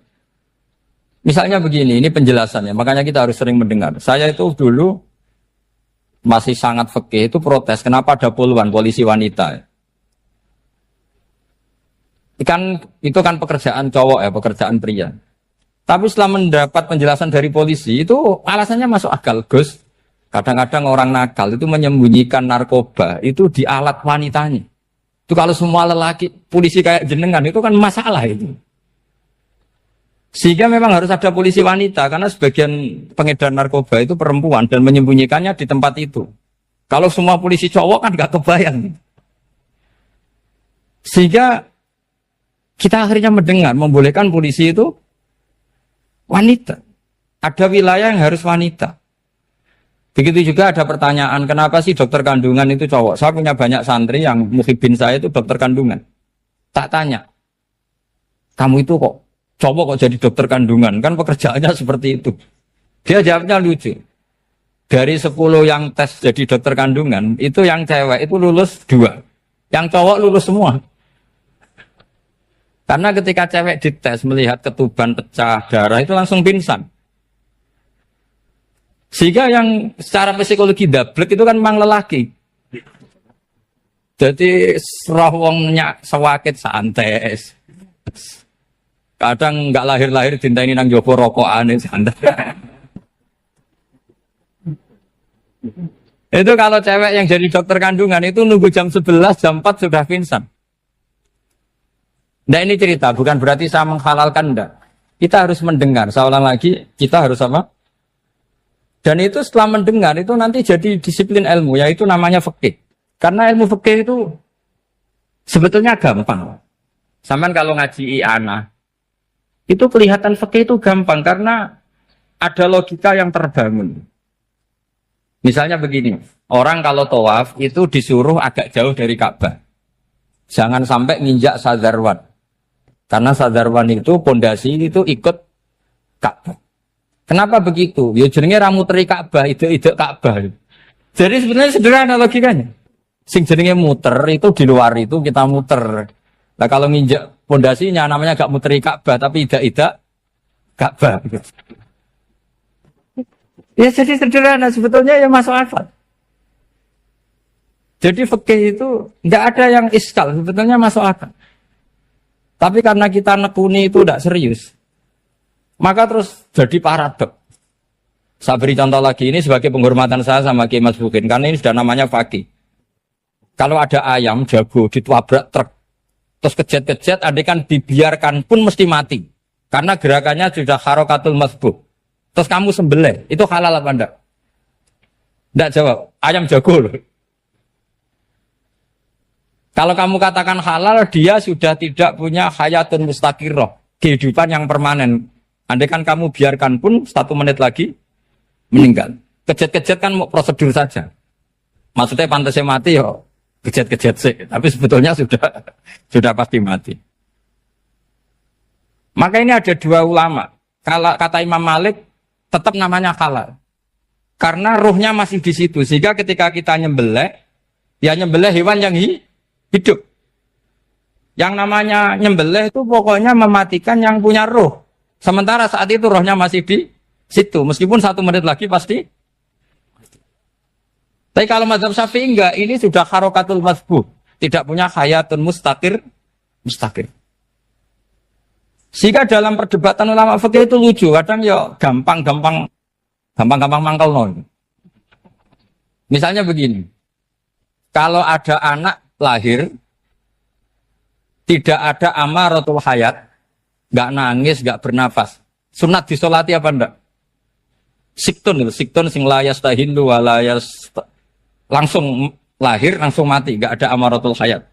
Misalnya begini, ini penjelasannya, makanya kita harus sering mendengar. Saya itu dulu masih sangat fikih itu protes, kenapa ada puluhan polisi wanita? Itu kan pekerjaan cowok ya, pekerjaan pria. Tapi setelah mendapat penjelasan dari polisi, itu alasannya masuk akal, Gus. Kadang-kadang orang nakal itu menyembunyikan narkoba, itu di alat wanitanya. Itu kalau semua lelaki, polisi kayak jenengan, itu kan masalah itu. Sehingga memang harus ada polisi wanita, karena sebagian pengedar narkoba itu perempuan dan menyembunyikannya di tempat itu. Kalau semua polisi cowok kan gak kebayang. Sehingga kita akhirnya mendengar, membolehkan polisi itu wanita. Ada wilayah yang harus wanita. Begitu juga ada pertanyaan, kenapa sih dokter kandungan itu cowok? Saya punya banyak santri yang muhibin saya itu dokter kandungan. Tak tanya, kamu itu kok cowok kok jadi dokter kandungan? Kan pekerjaannya seperti itu. Dia jawabnya lucu. Dari 10 yang tes jadi dokter kandungan, itu yang cewek itu lulus 2. Yang cowok lulus semua. Karena ketika cewek dites melihat ketuban pecah darah itu langsung pingsan. Sehingga yang secara psikologi dablek itu kan memang lelaki. Jadi serawongnya sewakit santai. Kadang nggak lahir-lahir dinteni nang jopo rokokan santai. Itu kalau cewek yang jadi dokter kandungan itu nunggu jam 11, jam 4 sudah pingsan. Nah ini cerita, bukan berarti saya menghalalkan, enggak. Kita harus mendengar, saya ulang lagi, kita harus apa? Dan itu setelah mendengar, itu nanti jadi disiplin ilmu, yaitu namanya fikih. Karena ilmu fikih itu sebetulnya gampang. Sampai kalau ngaji i'anah, itu kelihatan fikih itu gampang, karena ada logika yang terbangun. Misalnya begini, orang kalau tawaf itu disuruh agak jauh dari Ka'bah. Jangan sampai nginjak sadarwan. Karena sadarwan itu pondasi itu ikut Ka'bah. Kenapa begitu? Ya jenenge ra muteri Ka'bah, ide-ide Ka'bah. Jadi sebenarnya sederhana logikanya. Sing jenenge muter itu di luar itu kita muter. Nah kalau nginjak pondasinya namanya gak muteri Ka'bah tapi ide-ide Ka'bah. Ya jadi sederhana sebetulnya ya masuk akal. Jadi fikih itu tidak ada yang iskal, sebetulnya masuk akal. Tapi karena kita nekuni itu tidak serius, maka terus jadi paradok. Saya beri contoh lagi, ini sebagai penghormatan saya sama Kiai Mas Bukin, karena ini sudah namanya fakih. Kalau ada ayam jago ditabrak truk, terus kejet-kejet, adekan dibiarkan pun mesti mati. Karena gerakannya sudah harokatul masbuh. Terus kamu sembelih, itu halal apa enggak? Enggak jawab, ayam jago loh. Kalau kamu katakan halal, dia sudah tidak punya hayatun mustaqirroh, kehidupan yang permanen. Andai kan kamu biarkan pun 1 menit lagi meninggal. Kejet-kejet kan mau prosedur saja. Maksudnya pantasnya mati ya kejet-kejet sih, tapi sebetulnya sudah pasti mati. Maka ini ada 2 ulama. Kalau kata Imam Malik tetap namanya halal. Karena ruhnya masih di situ, sehingga ketika kita nyembelih, ya nyembelih hewan yang hidup. Yang namanya nyembelih itu pokoknya mematikan yang punya roh. Sementara saat itu rohnya masih di situ. Meskipun 1 menit lagi pasti. Tapi kalau mazhab Syafi'i enggak, ini sudah harokatul masbuh. tidak punya hayatun mustaqir. Sehingga dalam perdebatan ulama fikih itu lucu, kadang ya gampang mangkal non. Misalnya begini, kalau ada anak lahir tidak ada amaratul hayat, nggak nangis, nggak bernafas, sunat disolati apa enggak? Siktun sing layas tahindu walayas langsung lahir langsung mati, nggak ada amaratul hayat.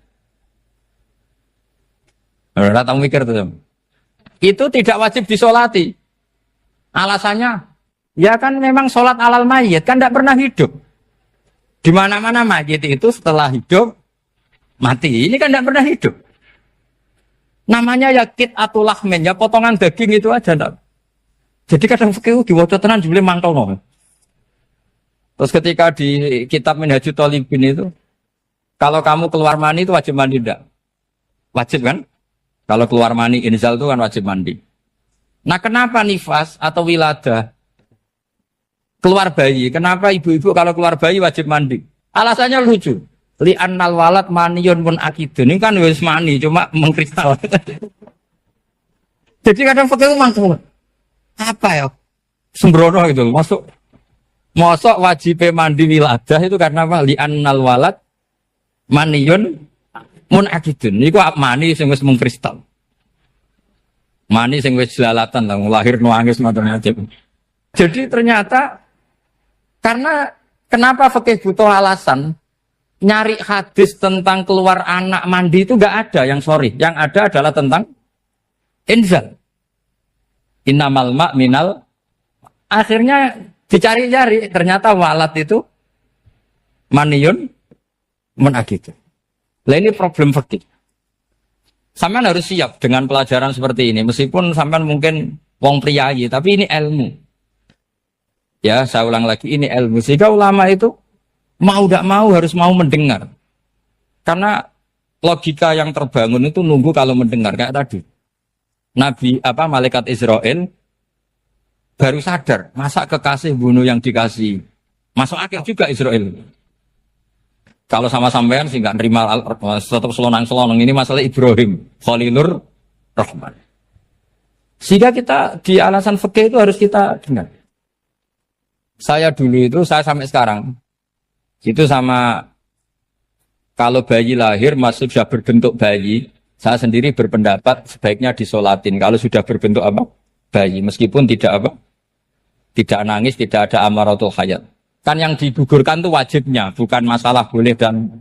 Ora tau mikir tuh. Itu tidak wajib disolati. Alasannya, ya kan memang sholat alal mayit kan tidak pernah hidup. Di mana-mana mayit itu setelah hidup mati. Ini kan tidak pernah hidup. Namanya ya qit'atul lahmin, ya potongan daging itu aja. Enggak. Jadi kadang fikih diwaca tenan jebule mangkel no. Terus ketika di kitab Minhajut Thalibin itu, kalau kamu keluar mani itu wajib mandi enggak? Wajib kan? Kalau keluar mani inzal itu kan wajib mandi. Nah kenapa nifas atau wiladah keluar bayi? Kenapa ibu-ibu kalau keluar bayi wajib mandi? Alasannya lucu. Li'annal walad maniyun pun akidun. Ini kan wis mani cuma mengkristal. Jadi kadang pakai mangkel. Apa ya? Sembrono gitu. Masuk wajib mandi wiladah itu karena apa? Li'annal walad maniyun mun akidun. Niku mani sing wis mengkristal. Mani sing wis jelalatan lah lahir nuangis macam-macam. Jadi ternyata karena kenapa fikih butuh alasan nyari hadis tentang keluar anak mandi itu enggak ada yang sorry. Yang ada adalah tentang inzal. Innamal ma' minal. Akhirnya dicari-cari ternyata walad itu maniyun mun akidun. Lah ini problem fikih. Sampean harus siap dengan pelajaran seperti ini. Meskipun sampean mungkin wong priayi, tapi ini ilmu. Ya, saya ulang lagi, ini ilmu. Sehingga ulama itu mau tidak mau harus mau mendengar. Karena logika yang terbangun itu nunggu kalau mendengar kayak tadi. Malaikat Israel baru sadar, masa kekasih bunuh yang dikasih. Masuk akal juga Israel. Kalau sama sampean sih nggak nerima tetap selonang-selonang ini masalah Ibrahim Khalilur Rahman. Sehingga kita di alasan fikih itu harus kita dengar. Saya dulu itu saya sampai sekarang itu sama kalau bayi lahir masih sudah berbentuk bayi, saya sendiri berpendapat sebaiknya disolatin kalau sudah berbentuk apa? Bayi meskipun tidak nangis, tidak ada amaratul hayat. Kan yang digugurkan itu wajibnya, bukan masalah boleh dan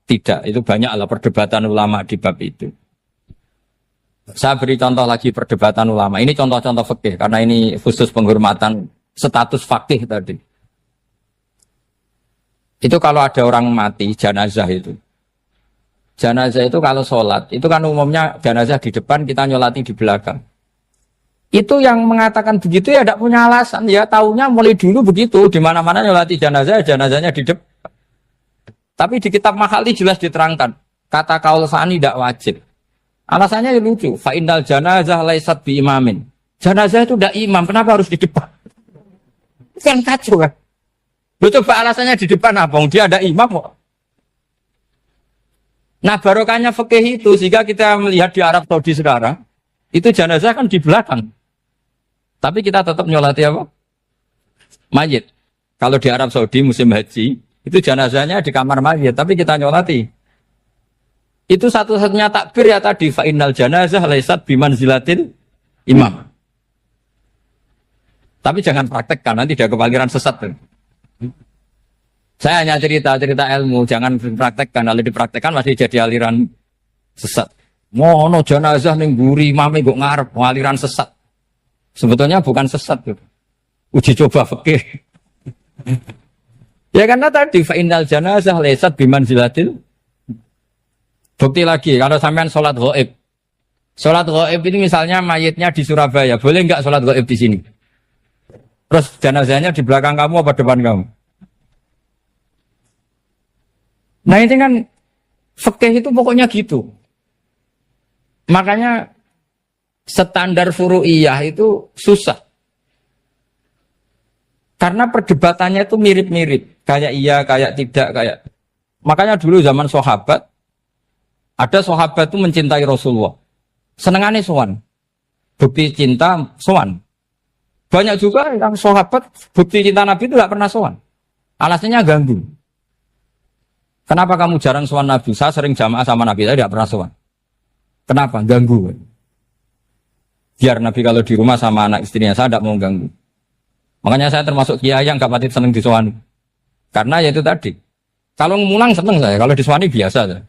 tidak. Itu banyaklah perdebatan ulama di bab itu. Saya beri contoh lagi perdebatan ulama. Ini contoh-contoh fikih, karena ini khusus penghormatan status fakih tadi. Itu kalau ada orang mati, jenazah itu. Jenazah itu kalau sholat, itu kan umumnya jenazah di depan, kita nyolati di belakang. Itu yang mengatakan begitu ya tidak punya alasan, ya taunya mulai dulu begitu, di mana-mana nyolati jenazah, jenazahnya di depan. Tapi di kitab Makhali jelas diterangkan, kata kaul sani tidak wajib. Alasannya lucu, fa innal janazah laisat bi imamin. Jenazah itu tidak imam, kenapa harus di depan? Kan kacau kan? Lu coba alasannya di depan apa? Dia ada imam kok. Nah barokahnya fikih itu, sehingga kita melihat di Arab Saudi sekarang, itu jenazah kan di belakang. Tapi kita tetap nyolati apa? Mayit. Kalau di Arab Saudi musim haji, itu jenazahnya di kamar mayit, tapi kita nyolati. Itu satu-satunya takbir ya tadi, fa innal janazah laisat bimanzilatil imam. Tapi jangan praktekkan, nanti dia kepaliran sesat. Saya hanya cerita-cerita ilmu, jangan dipraktekkan. Kalau dipraktekkan masih jadi aliran sesat. Mono jenazah ning mburi imame kok ngarep aliran sesat. Sebetulnya bukan sesat tuh. Uji coba fikih. Ya karena tadi fa innal janazah laisat bimanzilatil. Bukti lagi kalau sampean salat ghaib. Salat ghaib ini misalnya mayitnya di Surabaya, boleh enggak salat ghaib di sini? Terus jenazahnya di belakang kamu apa depan kamu? Nah ini kan fikih itu pokoknya gitu. Makanya standar furu'iyah itu susah. Karena perdebatannya itu mirip-mirip. Kayak iya, kayak tidak, kayak. Makanya dulu zaman sahabat, Ada sahabat itu mencintai Rasulullah. Senengannya sowan. Bukti cinta sowan. Banyak juga yang sahabat bukti cinta Nabi itu tidak pernah sowan. Alasannya ganggu. Kenapa kamu jarang sowan Nabi? Saya sering jamaah sama Nabi, saya tidak pernah sowan. Kenapa? Ganggu. Biar Nabi kalau di rumah sama anak istrinya, saya tidak mau ganggu. Makanya saya termasuk kiai yang gak pati seneng disowani. Karena ya itu tadi. Kalau ngulang seneng saya, kalau disowani biasa saya.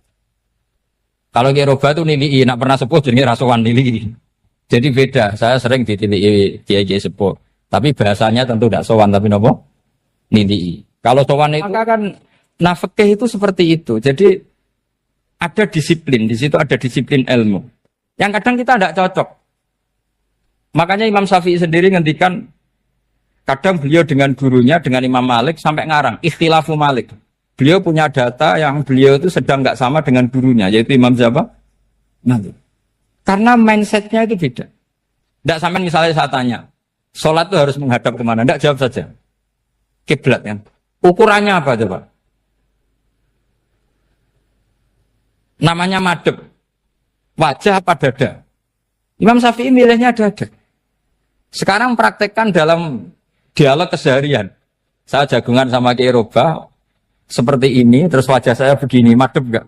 Kalau Kiai Roba itu nilai, nak pernah sepuh jadi rasuan nilai. Jadi beda, saya sering ditilai Kiai sepuh. Tapi bahasanya tentu tidak sowan, tapi nopo nilai. Kalau sowan itu maka kan nafkah itu seperti itu. Jadi ada disiplin, di situ ada disiplin ilmu. Yang kadang kita tidak cocok. Makanya Imam Syafi'i sendiri ngendikan, kadang beliau dengan gurunya, dengan Imam Malik sampai ngarang ikhtilafu Malik. Beliau punya data yang beliau itu sedang nggak sama dengan gurunya, yaitu Imam siapa? Malik. Karena mindsetnya itu beda. Tidak sampai misalnya saya tanya, sholat itu harus menghadap kemana? Tidak, jawab saja. Kiblat kan. Ukurannya apa coba? Namanya madhep. Wajah apa dada? Imam Syafi'i milihnya dada. Sekarang praktekkan dalam dialog keseharian. Saya jagungan sama Kiai Roba seperti ini, terus wajah saya begini, madhep enggak?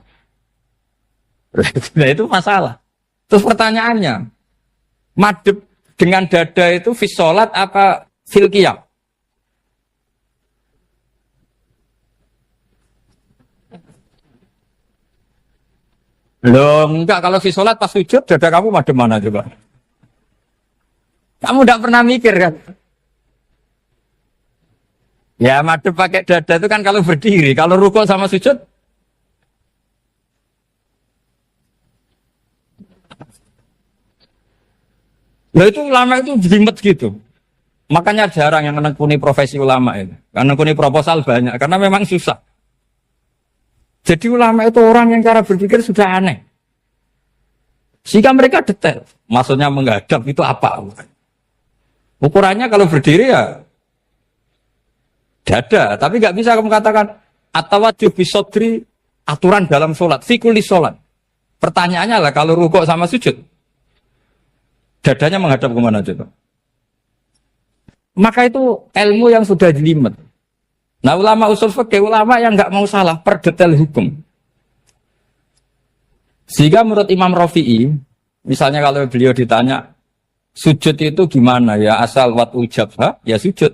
Nah itu masalah. Terus pertanyaannya, madhep dengan dada itu fis sholat apa fil qiyam? Loh enggak, kalau fis sholat pas sujud dada kamu madhep mana coba? Kamu enggak pernah mikir kan? Ya madhep pakai dada itu kan kalau berdiri, kalau rukuk sama sujud. Nah itu ulama itu jelimet gitu. Makanya jarang yang menekuni profesi ulama itu. Karena menekuni proposal banyak, karena memang susah. Jadi ulama itu orang yang cara berpikir sudah aneh. Sehingga mereka detail. Maksudnya menghadap itu apa? Ukurannya kalau berdiri ya dada, tapi nggak bisa kamu katakan atawajjuh bisodri aturan dalam sholat, fikuli sholat. Pertanyaannya lah kalau rukuk sama sujud, dadanya menghadap kemana coba? Maka itu ilmu yang sudah jelimet. Nah ulama usul fikih, ulama yang nggak mau salah per detail hukum. Sehingga menurut Imam Rafi'i, misalnya kalau beliau ditanya sujud itu gimana ya, asal watul jabha ya sujud.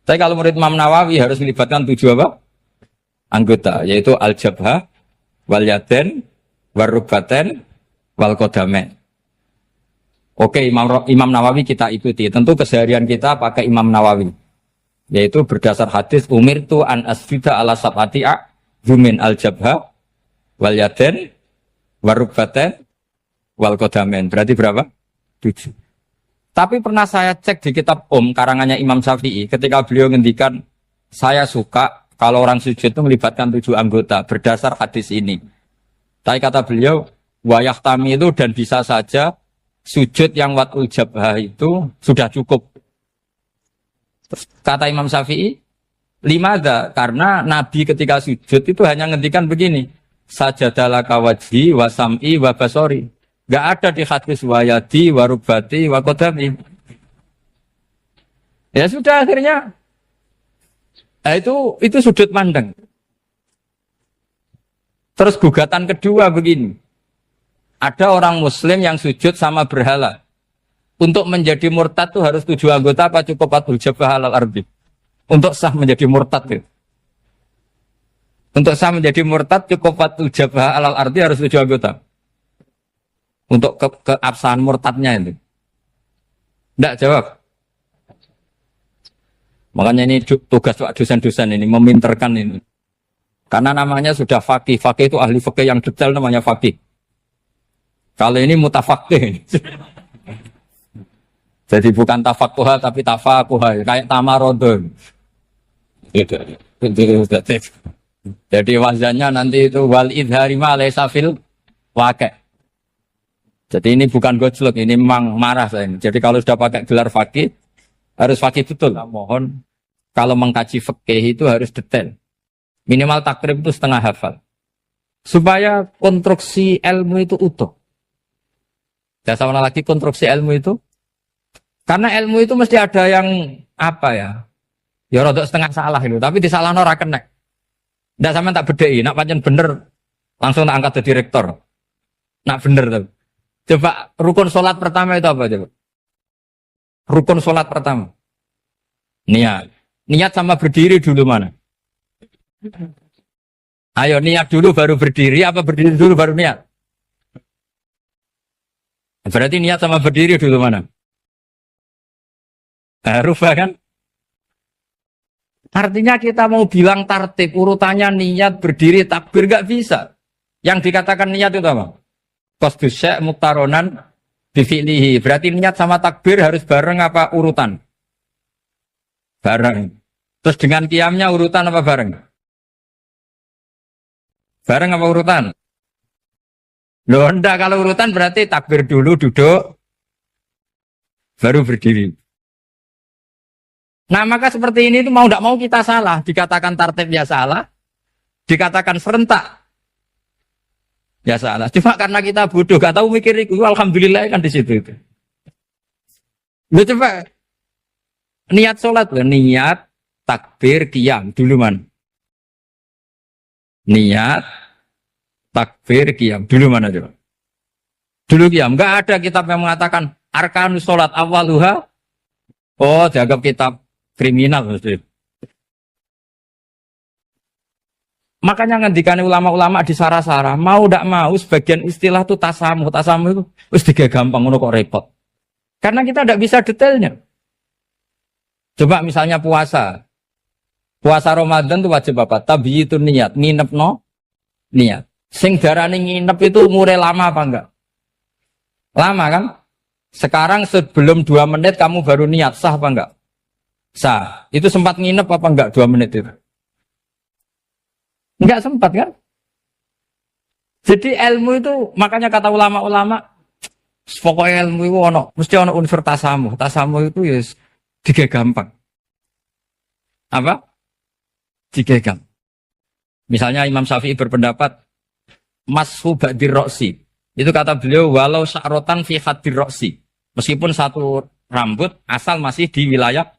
Tapi kalau murid Imam Nawawi harus melibatkan 7 apa? Anggota, yaitu al-jabhah, wal yaden, warrubaten, wal qadamen. Oke, Imam Nawawi kita ikuti. Tentu keseharian kita pakai Imam Nawawi. Yaitu berdasar hadis umirtu an asjuda ala sab'ati'a yumin al-jabhah, wal yaden, warrubaten, wal qadamen. Berarti berapa? 7. Tapi pernah saya cek di kitab karangannya Imam Syafi'i, ketika beliau ngendikan, saya suka kalau orang sujud itu melibatkan 7 anggota berdasar hadis ini. Tapi kata beliau, wayah tami itu dan bisa saja sujud yang watul jabhah itu sudah cukup. Terus kata Imam Syafi'i, limada, karena Nabi ketika sujud itu hanya ngendikan begini, sajadalaka wajhi wa sam'i wa basori. Gak ada di hadis wayadi, warubati, wakodami. Ya sudah akhirnya. Nah, itu sudut pandang. Terus gugatan kedua begini. Ada orang muslim yang sujud sama berhala. Untuk menjadi murtad itu harus 7 anggota apa cukup watul jabhah alal ardi? Untuk sah menjadi murtad itu. Untuk sah menjadi murtad cukup watul jabhah alal ardi harus 7 anggota. Untuk keabsahan murtadnya itu. Tidak jawab. Makanya ini tugas dosen-dosen ini, meminterkan ini. Karena namanya sudah faqih. Faqih itu ahli faqih yang detail namanya faqih. Kalau ini mutafaqih. Jadi bukan tafakuha tapi tafakuha. Kayak tamarodon. Jadi wazannya nanti itu wal idhari ma laysa fil waqi'. Jadi ini bukan gojlok, ini memang marah saya ini. Jadi kalau sudah pakai gelar fakih, harus fakih betul. Nah, mohon, kalau mengkaji fikih itu harus detail. Minimal takrib itu setengah hafal. Supaya konstruksi ilmu itu utuh. Ya sama lagi konstruksi ilmu itu. Karena ilmu itu mesti ada yang apa ya? Ya rodok setengah salah itu, tapi disalahno ora kena. Ndak sampean tak bedheki, nak pancen bener langsung tak angkat jadi direktur. Nak bener tuh. Coba rukun sholat pertama itu apa coba? Rukun sholat pertama. Niat. Niat sama berdiri dulu mana? Ayo niat dulu baru berdiri, apa berdiri dulu baru niat? Berarti niat sama berdiri dulu mana? Rubah kan? Artinya kita mau bilang tartib, urutannya niat, berdiri, takbir, gak bisa. Yang dikatakan niat itu apa? Qasdus syai' muktaronan bifi'lihi. Berarti niat sama takbir harus bareng apa urutan? Bareng. Terus dengan qiyamnya urutan apa bareng? Bareng apa urutan? Loh enggak, kalau urutan berarti takbir dulu, duduk, baru berdiri. Nah maka seperti ini itu mau tidak mau kita salah. Dikatakan tartib ya salah, dikatakan serentak ya salah. Cuma karena kita bodoh, gak tahu mikir itu, alhamdulillah kan di situ itu. Lu coba niat sholat loh, niat takbir qiyam dulu man. Niat takbir qiyam dulu mana coba? Dulu qiyam. Enggak ada kitab yang mengatakan arkanus sholat awaluha. Oh, dianggap kitab kriminal maksudnya. Makanya ngendikane ulama-ulama di sarah-sarah, mau ndak mau sebagian istilah itu tasamuh. Tasamuh itu wis tiga gampang ngono kok repot. Karena kita ndak bisa detailnya. Coba misalnya puasa. Puasa Ramadan itu wajib apa? Tabyitun niat, nginep no niat. Sing darane nginep itu umure lama apa enggak? Lama kan? Sekarang sebelum 2 menit kamu baru niat, sah apa enggak? Sah. Itu sempat nginep apa enggak 2 menit itu? Enggak sempat kan? Jadi ilmu itu, makanya kata ulama-ulama, pokoknya ilmu itu mesti ono unsur tasamuh. Tasamuh itu ya tiga gampang. Apa? Tiga gampang. Misalnya Imam Syafi'i berpendapat, mashu ba'dir roksi. Itu kata beliau, walau sya'rotan fi hadir roksi. Meskipun satu rambut asal masih di wilayah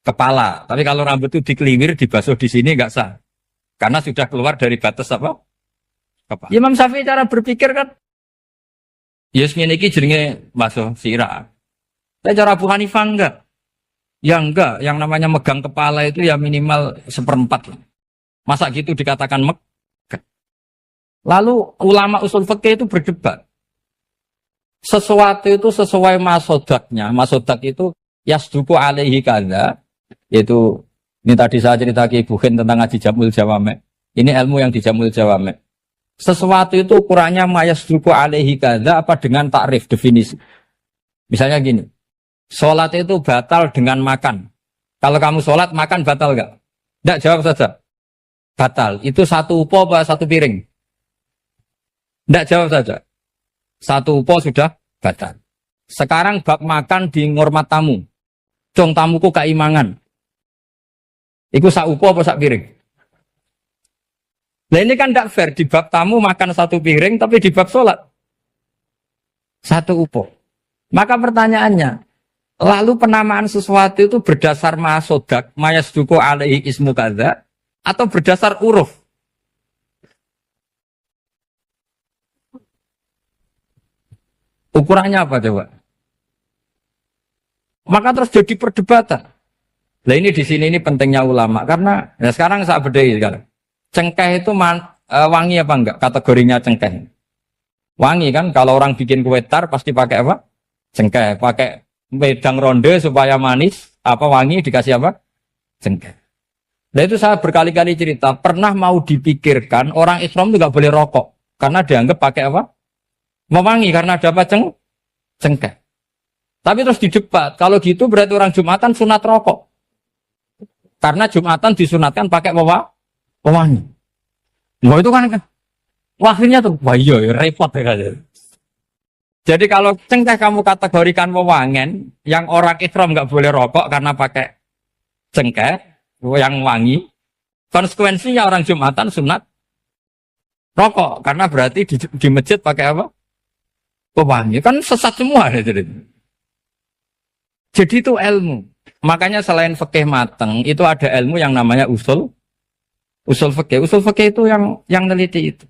kepala. Tapi kalau rambut itu dikeliwir, dibasuh di sini enggak sah. Karena sudah keluar dari batas apa? Kepala. Imam Syafi'i cara berpikir kan, yes ngene iki jenenge basuh sirah. Tapi cara Abu Hanifah enggak. Ya enggak, yang namanya megang kepala itu ya minimal 1/4. Masa gitu dikatakan megah? Lalu ulama usul fikih itu berdebat. Sesuatu itu sesuai masodaknya. Masodak itu yasduku alaihi kadza. Yaitu, ini tadi saya cerita ke Ibu Khen tentang ngaji Jamul Jawame. Ini ilmu yang di Jamul Jawame. Sesuatu itu ukurannya mayasduku alaihi kadza apa dengan takrif, definisi. Misalnya gini, sholat itu batal dengan makan. Kalau kamu sholat, makan batal enggak? Enggak, jawab saja. Batal. Itu satu upo apa satu piring? Enggak, jawab saja. Satu upo sudah batal. Sekarang bab makan di ngormat tamu. Cong tamuku keimangan. Iku sak upo apa sak piring? Nah ini kan tidak fair. Di bab tamu makan satu piring, tapi di bab sholat satu upo. Maka pertanyaannya, lalu penamaan sesuatu itu berdasar masodak, mayasduku alaihi ismu kadza, atau berdasar uruf? Ukurannya apa coba? Maka terus jadi perdebatan. Nah ini di sini ini pentingnya ulama karena ya sekarang saya bedai sekarang. Cengkeh itu wangi apa enggak? Kategorinya cengkeh. Wangi kan? Kalau orang bikin kue tar pasti pakai apa? Cengkeh. Pakai wedang ronde supaya manis. Apa wangi dikasih apa? Cengkeh. Nah itu saya berkali-kali cerita. Pernah mau dipikirkan orang Islam itu nggak boleh rokok karena dianggap pakai apa? Mewangi karena ada apa? Cengkeh. Tapi terus didebat. Kalau gitu berarti orang Jumatan sunat rokok. Karena Jumatan disunatkan pakai pewangi. Wah itu kan akhirnya tuh, wah iya repot ya kan. Jadi kalau cengkeh kamu kategorikan pewangen, yang orang Islam nggak boleh rokok karena pakai cengkeh yang wangi, konsekuensinya orang Jumatan sunat rokok karena berarti di masjid pakai apa? Pewangi. Kan sesat semua ya, jadi. Jadi itu ilmu. Makanya selain fikih mateng itu ada ilmu yang namanya usul fikih. Usul fikih itu yang neliti itu.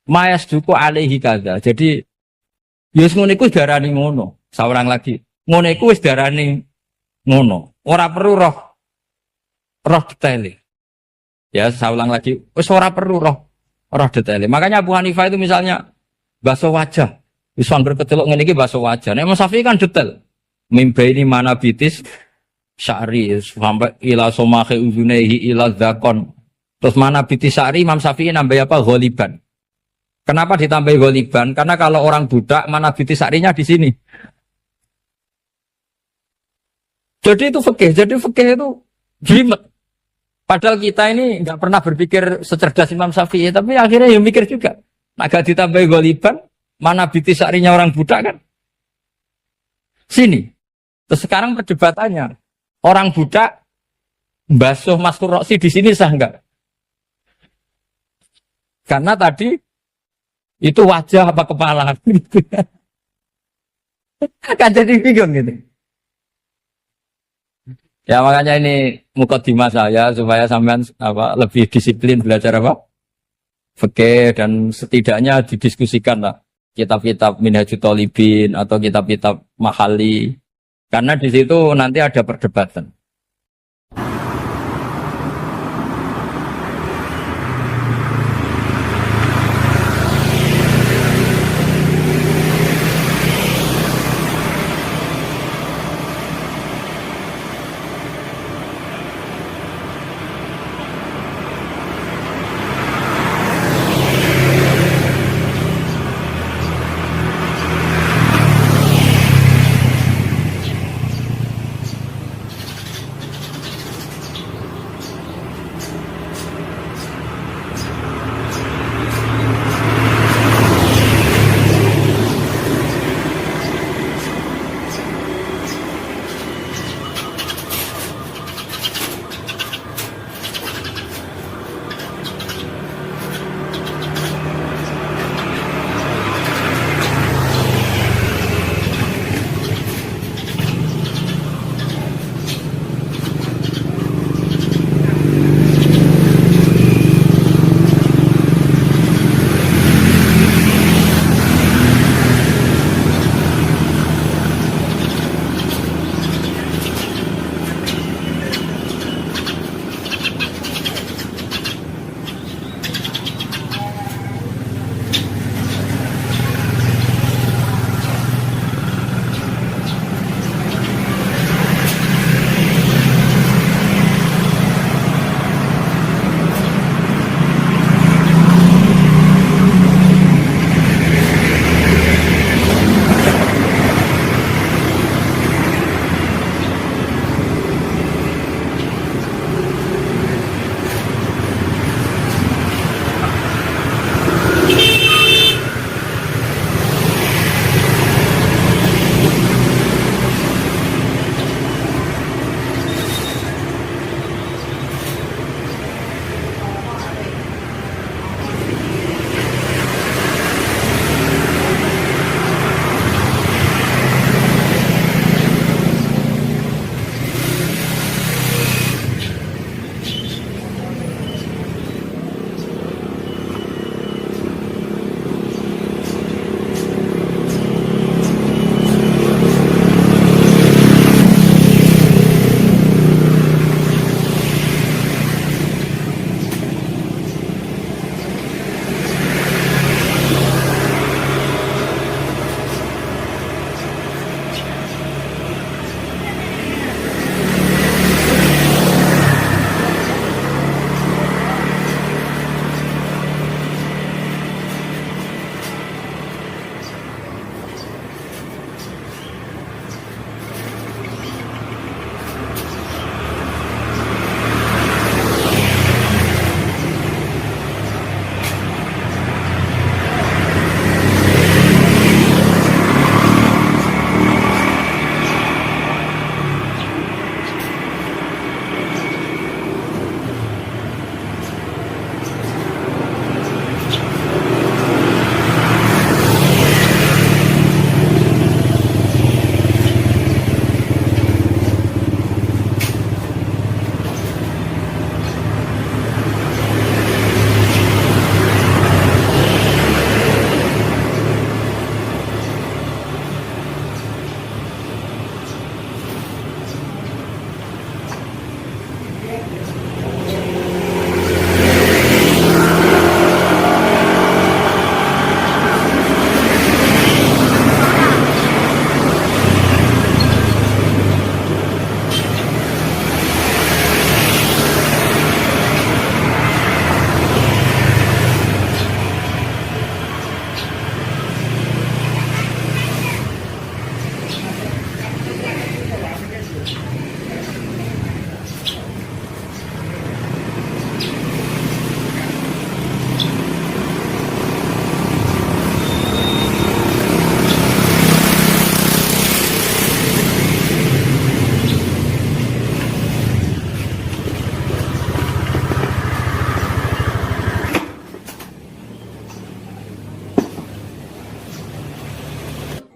Mayas duku alaihi kaza. Jadi yus ngono iku darani ngono. Seorang lagi. Ngono iku wis darani ngono. Ora perlu roh detail. Ya, saya ulang lagi. Wis ora perlu roh detail. Makanya Abu Hanifah itu misalnya basuh wajah. Wis anggar kecelok ngene iki basuh wajah. Nek Imam Syafi'i kan detail. Mimba ini mana bitis syari sampai ila somahe uzunehi ila zakon. Terus mana bitis syari Imam Syafi'i nambah apa? Ghaliban. Kenapa ditambah ghaliban? Karena kalau orang budak mana bitis syarinya di sini. Jadi itu fikih. Jadi fikih itu jelimet. Padahal kita ini nggak pernah berpikir secerdas Imam Syafi'i, tapi akhirnya ya mikir juga. Agak ditambah ghaliban, mana bitis syarinya orang budak kan? Sini. Terus sekarang perdebatannya, orang budak basuh maskur roksi di sini sah enggak? Karena tadi itu wajah apa kepala gitu. Kan jadi bingung gitu. Ya makanya ini mukadimah saya supaya sampean lebih disiplin belajar fikih dan setidaknya didiskusikan lah kitab-kitab Minhajul Thalibin atau kitab-kitab Mahali. Karena di situ nanti ada perdebatan.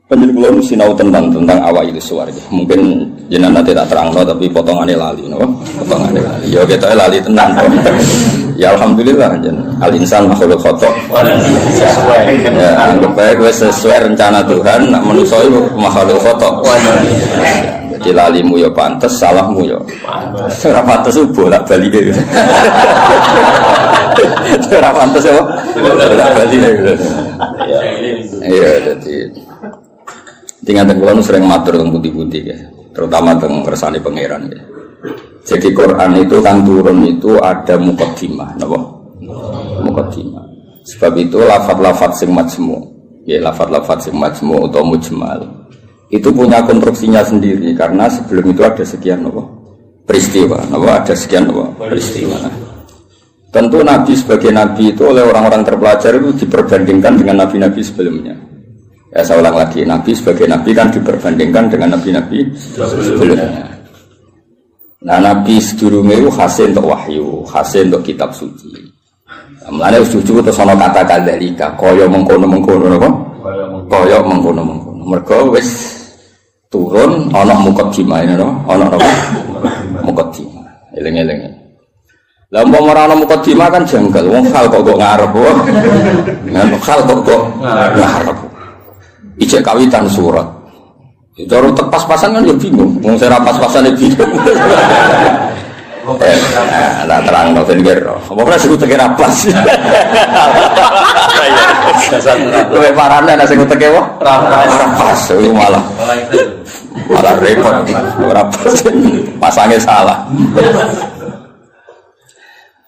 Penjelasan kula sinau tentang awak itu suwarga. Mungkin jenengan nanti tak terangno tapi potongannya lali, no? Potongannya lali. Ya kita lali tenan. Ya alhamdulillah jenengan. Al insan makhluk khata. Ya anggap bae wis sesuai rencana Tuhan, nak manusa iku makhluk khata. Jadi lalimu ya pantes, salahmu ya pantes. Ora pantes bolak balik. Ora pantes ya. Bolak balik. Iya, jadi tinggal tenggelam sering matur tentang putih-putih ya, terutama tentang kersane pangeran ya. Jadi Quran itu kan turun itu ada mukaddimah, napa? Mukaddimah. Sebab itu lafaz-lafaz sing majmu, ya lafaz-lafaz sing majmu atau mujmal itu punya konstruksinya sendiri karena sebelum itu ada sekian napa? Peristiwa, napa? Ada sekian napa? Peristiwa. Tentu Nabi sebagai Nabi itu oleh orang-orang terpelajar itu diperbandingkan dengan Nabi-Nabi sebelumnya. Ya saya ulang lagi, Nabi sebagai Nabi kan diperbandingkan dengan Nabi-Nabi sebelumnya. Nah Nabi sedurunge itu hasil untuk wahyu, hasil untuk kitab suci. Mulane suci terus ana kata kadzalika, kaya mengkono-mengkono apa? Kaya mengkono-mengkono. Mergo wis turun ana mukaddimah ana apa? Mukaddimah. Eling-eling. Lah umpama ana mukaddimah kan janggal, wong hal kok ngarep wae. Hal kok ngarep. Ijek kawitan surat. Cara pas-pasan kan ya bingung. Wong sing ra pas-pasane bingung. Nah, terang no ben kira. Apa ora sing teke ra pas. Kowe parane ana sing teke wae ra pas. Iku malah repot. Ora pas. Pasange salah.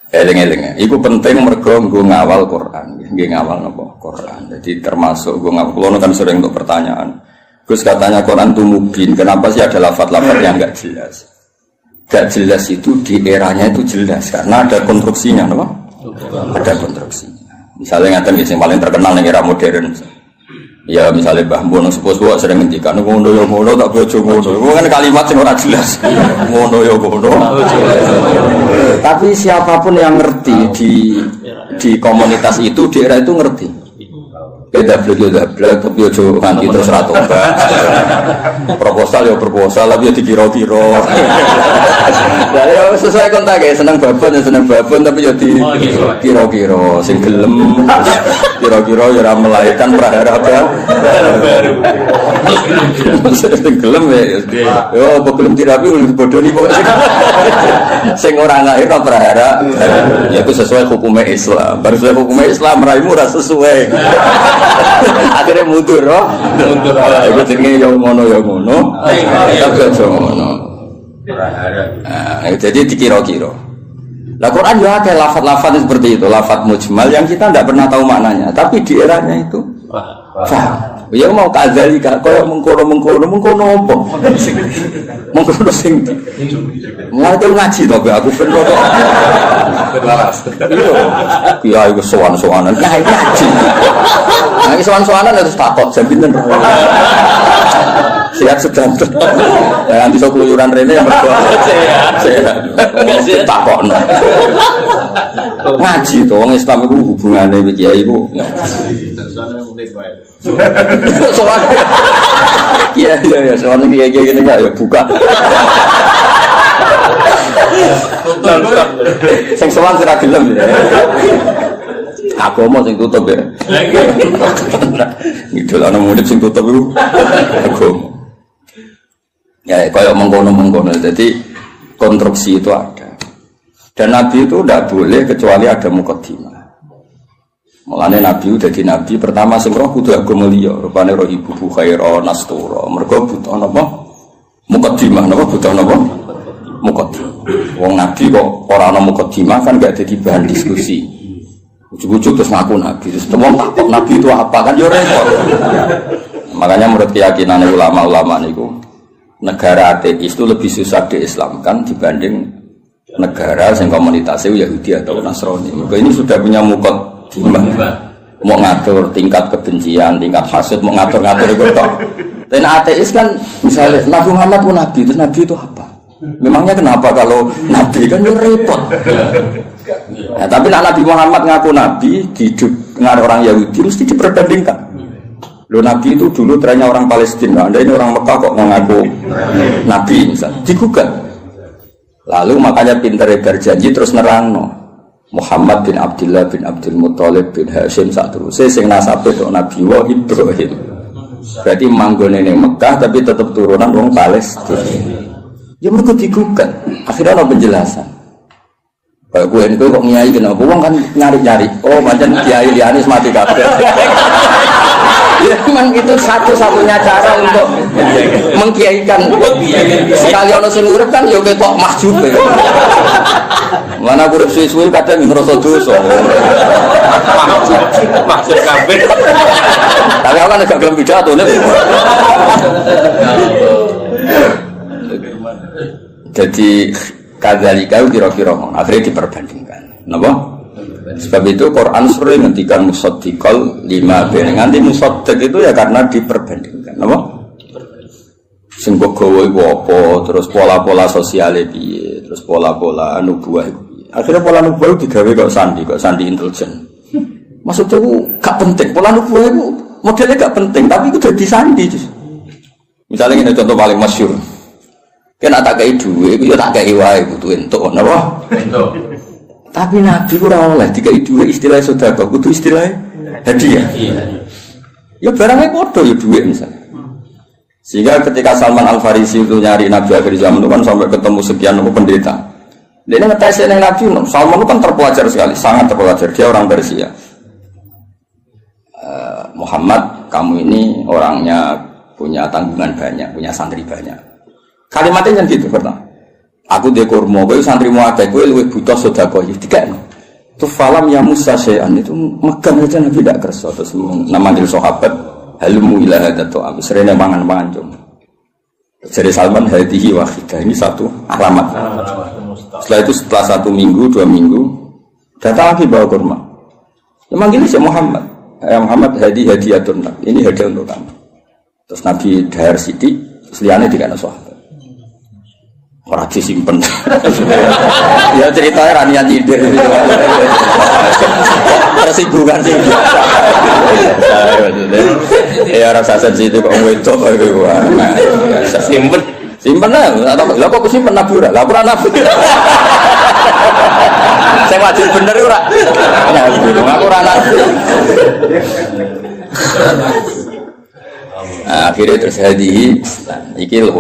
Eling-eling, itu penting mergo nggo ngawal Quran, nggih ngawal napa Quran. Jadi termasuk nggo ngawal. Kulo kan sering untuk pertanyaan. Gus katanya Quran itu mubin, kenapa sih ada lafaz-lafaz yang enggak jelas? Enggak jelas itu di eranya itu jelas karena ada konstruksinya, napa? Ada konstruksinya. Misalnya ngaten yang paling terkenal ning era modern. Ya misalnya Mbah Mun sepuh-sepuh sering ngendikan ngono ya ngono tak bojo ngono. Itu kan kalimat sing ora jelas. Ngono ya ngono. Tapi siapapun yang ngerti di komunitas itu di era itu ngerti. Beda blek tapi ojo nganti terus ra tobat. Proposal ya proposal tapi ya dikira-kira. Lah ya sesuai kontak ya seneng babon tapi ya dikira-kira sing gelem kira-kira ya ora melahirkan prahara baru. Sing gelem ya yo apa gelem dirapi bodoni pokoke sing ora lahir prahara ya itu sesuai hukum Islam. Baru sesuai hukum Islam raimu ora sesuai. Akhirnya mundur, mundur. Itu jenenge yang ngono, tapi aja ngono. Jadi dikira-kira. Lah Quran juga ada lafaz-lafaz seperti itu, lafaz mujmal yang kita tidak pernah tahu maknanya, tapi di eranya itu paham. Ya mau kadzalika kaya mengkono apa? Mengkono sing ngerti ngaji to aku ben kok. Iya, iku sowan-sowanan. Nah, ngaji. Nah, iki sowan-sowanan harus takok jam pinten. Siap sedang. Ya nanti sok keluyuran rene yang berdua. Sehat. Takokno. Ngaji to wong Islam iku hubungane iki kiai iku. Soal iya soal kayak gini nggak ya buka sing soal sira gelem ya aku mau sing tutup ya ngidul ana murid sing tutup iku aku ya koyo mengkono jadi konstruksi itu ada dan Nabi itu tidak boleh kecuali ada mukaddimah. Mulane Nabi udah di Nabi pertama sing roh kudu agama liya, rupane roh ibu khaira nastura. Mergo butuh napa? Mukaddimah napa butuh napa? Mukaddimah. Wong Nabi kok ora ana mukaddimah kan gak dadi bahan diskusi. Ujug-ujug terus ngaku Nabi. Terus wong takok Nabi itu apa kan yo repot. Makanya menurut keyakinan ulama-ulama niku negara ateis itu lebih susah diislamkan dibanding negara yang komunitasnya Yahudi atau Nasrani. Maka ini sudah punya mau ngatur tingkat kebencian, tingkat hasad, mau ngatur-ngatur itu toh. Dan ateis kan misalnya Nabi Muhammad pun Nabi, terus Nabi itu apa? Memangnya kenapa kalau Nabi kan repot. Nah, tapi Nabi Muhammad ngaku Nabi di dengan orang Yahudi mesti diperbandingkan. Lo Nabi itu dulu trennya orang Palestina, Anda ini orang Mekah kok mengaku Nabi misalnya, digugat. Lalu makanya pinter berjanji terus nerangno. Muhammad bin Abdullah bin Abdul Muthalib bin Hashim sak terus sing nasabe tok Nabi wa Ibrahim. Berarti manggone ning Mekah tapi tetap turunan wong Palestina. Ya mergo digugat. Akhirnya ana penjelasan. Kayak gue ini kok nyai kenapa? Wong kan nyari-nyari. Oh, macam kiai lianis mati kabeh. Ya memang itu satu-satunya cara untuk mengkiaikan. Sekali ono sing urip kan yo ketok mahjub. Mana urip suwi-suwi kadang ngrasa dosa. Mahjub kabeh. Tapi aku kan agak gelem pidato nek. Jadi kadzalika kira-kira akhirnya diperbandingkan. Napa? Sebab itu Quran sering ngendikan musaddiqal lima ben. Nganti musaddiq itu ya karena diperbandingkan. Napa? Sing gawa iku apa, terus pola-pola sosiale piye, terus pola-pola nubuwah iku piye. Akhirnya pola nubuwah digawe kok sandi intelijen. Maksudnya itu gak penting. Pola nubuwah itu modelnya gak penting, tapi itu jadi sandi. Misalnya ini contoh paling masyhur. Kan tak kei duwe, iku yo tak kei wae kudu entuk, napa? Entuk. Tapi Nabi ora oleh dikai duwe istilah sedekah, kudu istilah hadiah. Iya. Ya barangnya padha ya duwe misalnya. Sehingga ketika Salman Al-Farisi itu nyari Nabi akhir zaman itu kan sampai ketemu sekian pendeta. Dia ngetes Nabi, Salman itu kan terpelajar sekali, sangat terpelajar. Dia orang Persia. Muhammad, kamu ini orangnya punya tanggungan banyak, punya santri banyak. Kalimatnya kan gitu pertama. Aku dia kurma, kowe santri mu akeh, kowe luwih butuh sedekah iki dikene. Tu falam ya Musa syai'an itu megang aja Nabi tidak kersa terus namanggil sahabat halumu ila hadatu am serene mangan-mangan cum. Jadi Salman hadihi wahidah ini satu alamat. Setelah itu setelah 1 minggu, 2 minggu datang lagi bawa kurma. Dia manggil si Muhammad. Ya Muhammad hadiyatun. Ini hadiah untuk kamu. Terus Nabi dahar sithik, seliyane dikene sahabat. Orang disimpen. Ya ceritanya ranian ide. Tersinggungan sih. Ya rasa sensitif kok wedok iku. Simpen. Simpen lah. Lah kok simpen nabura? Lah ora nabur. Sing wajib bener ora. Aku ora nabur. Akhirnya terus hadihi iki lho.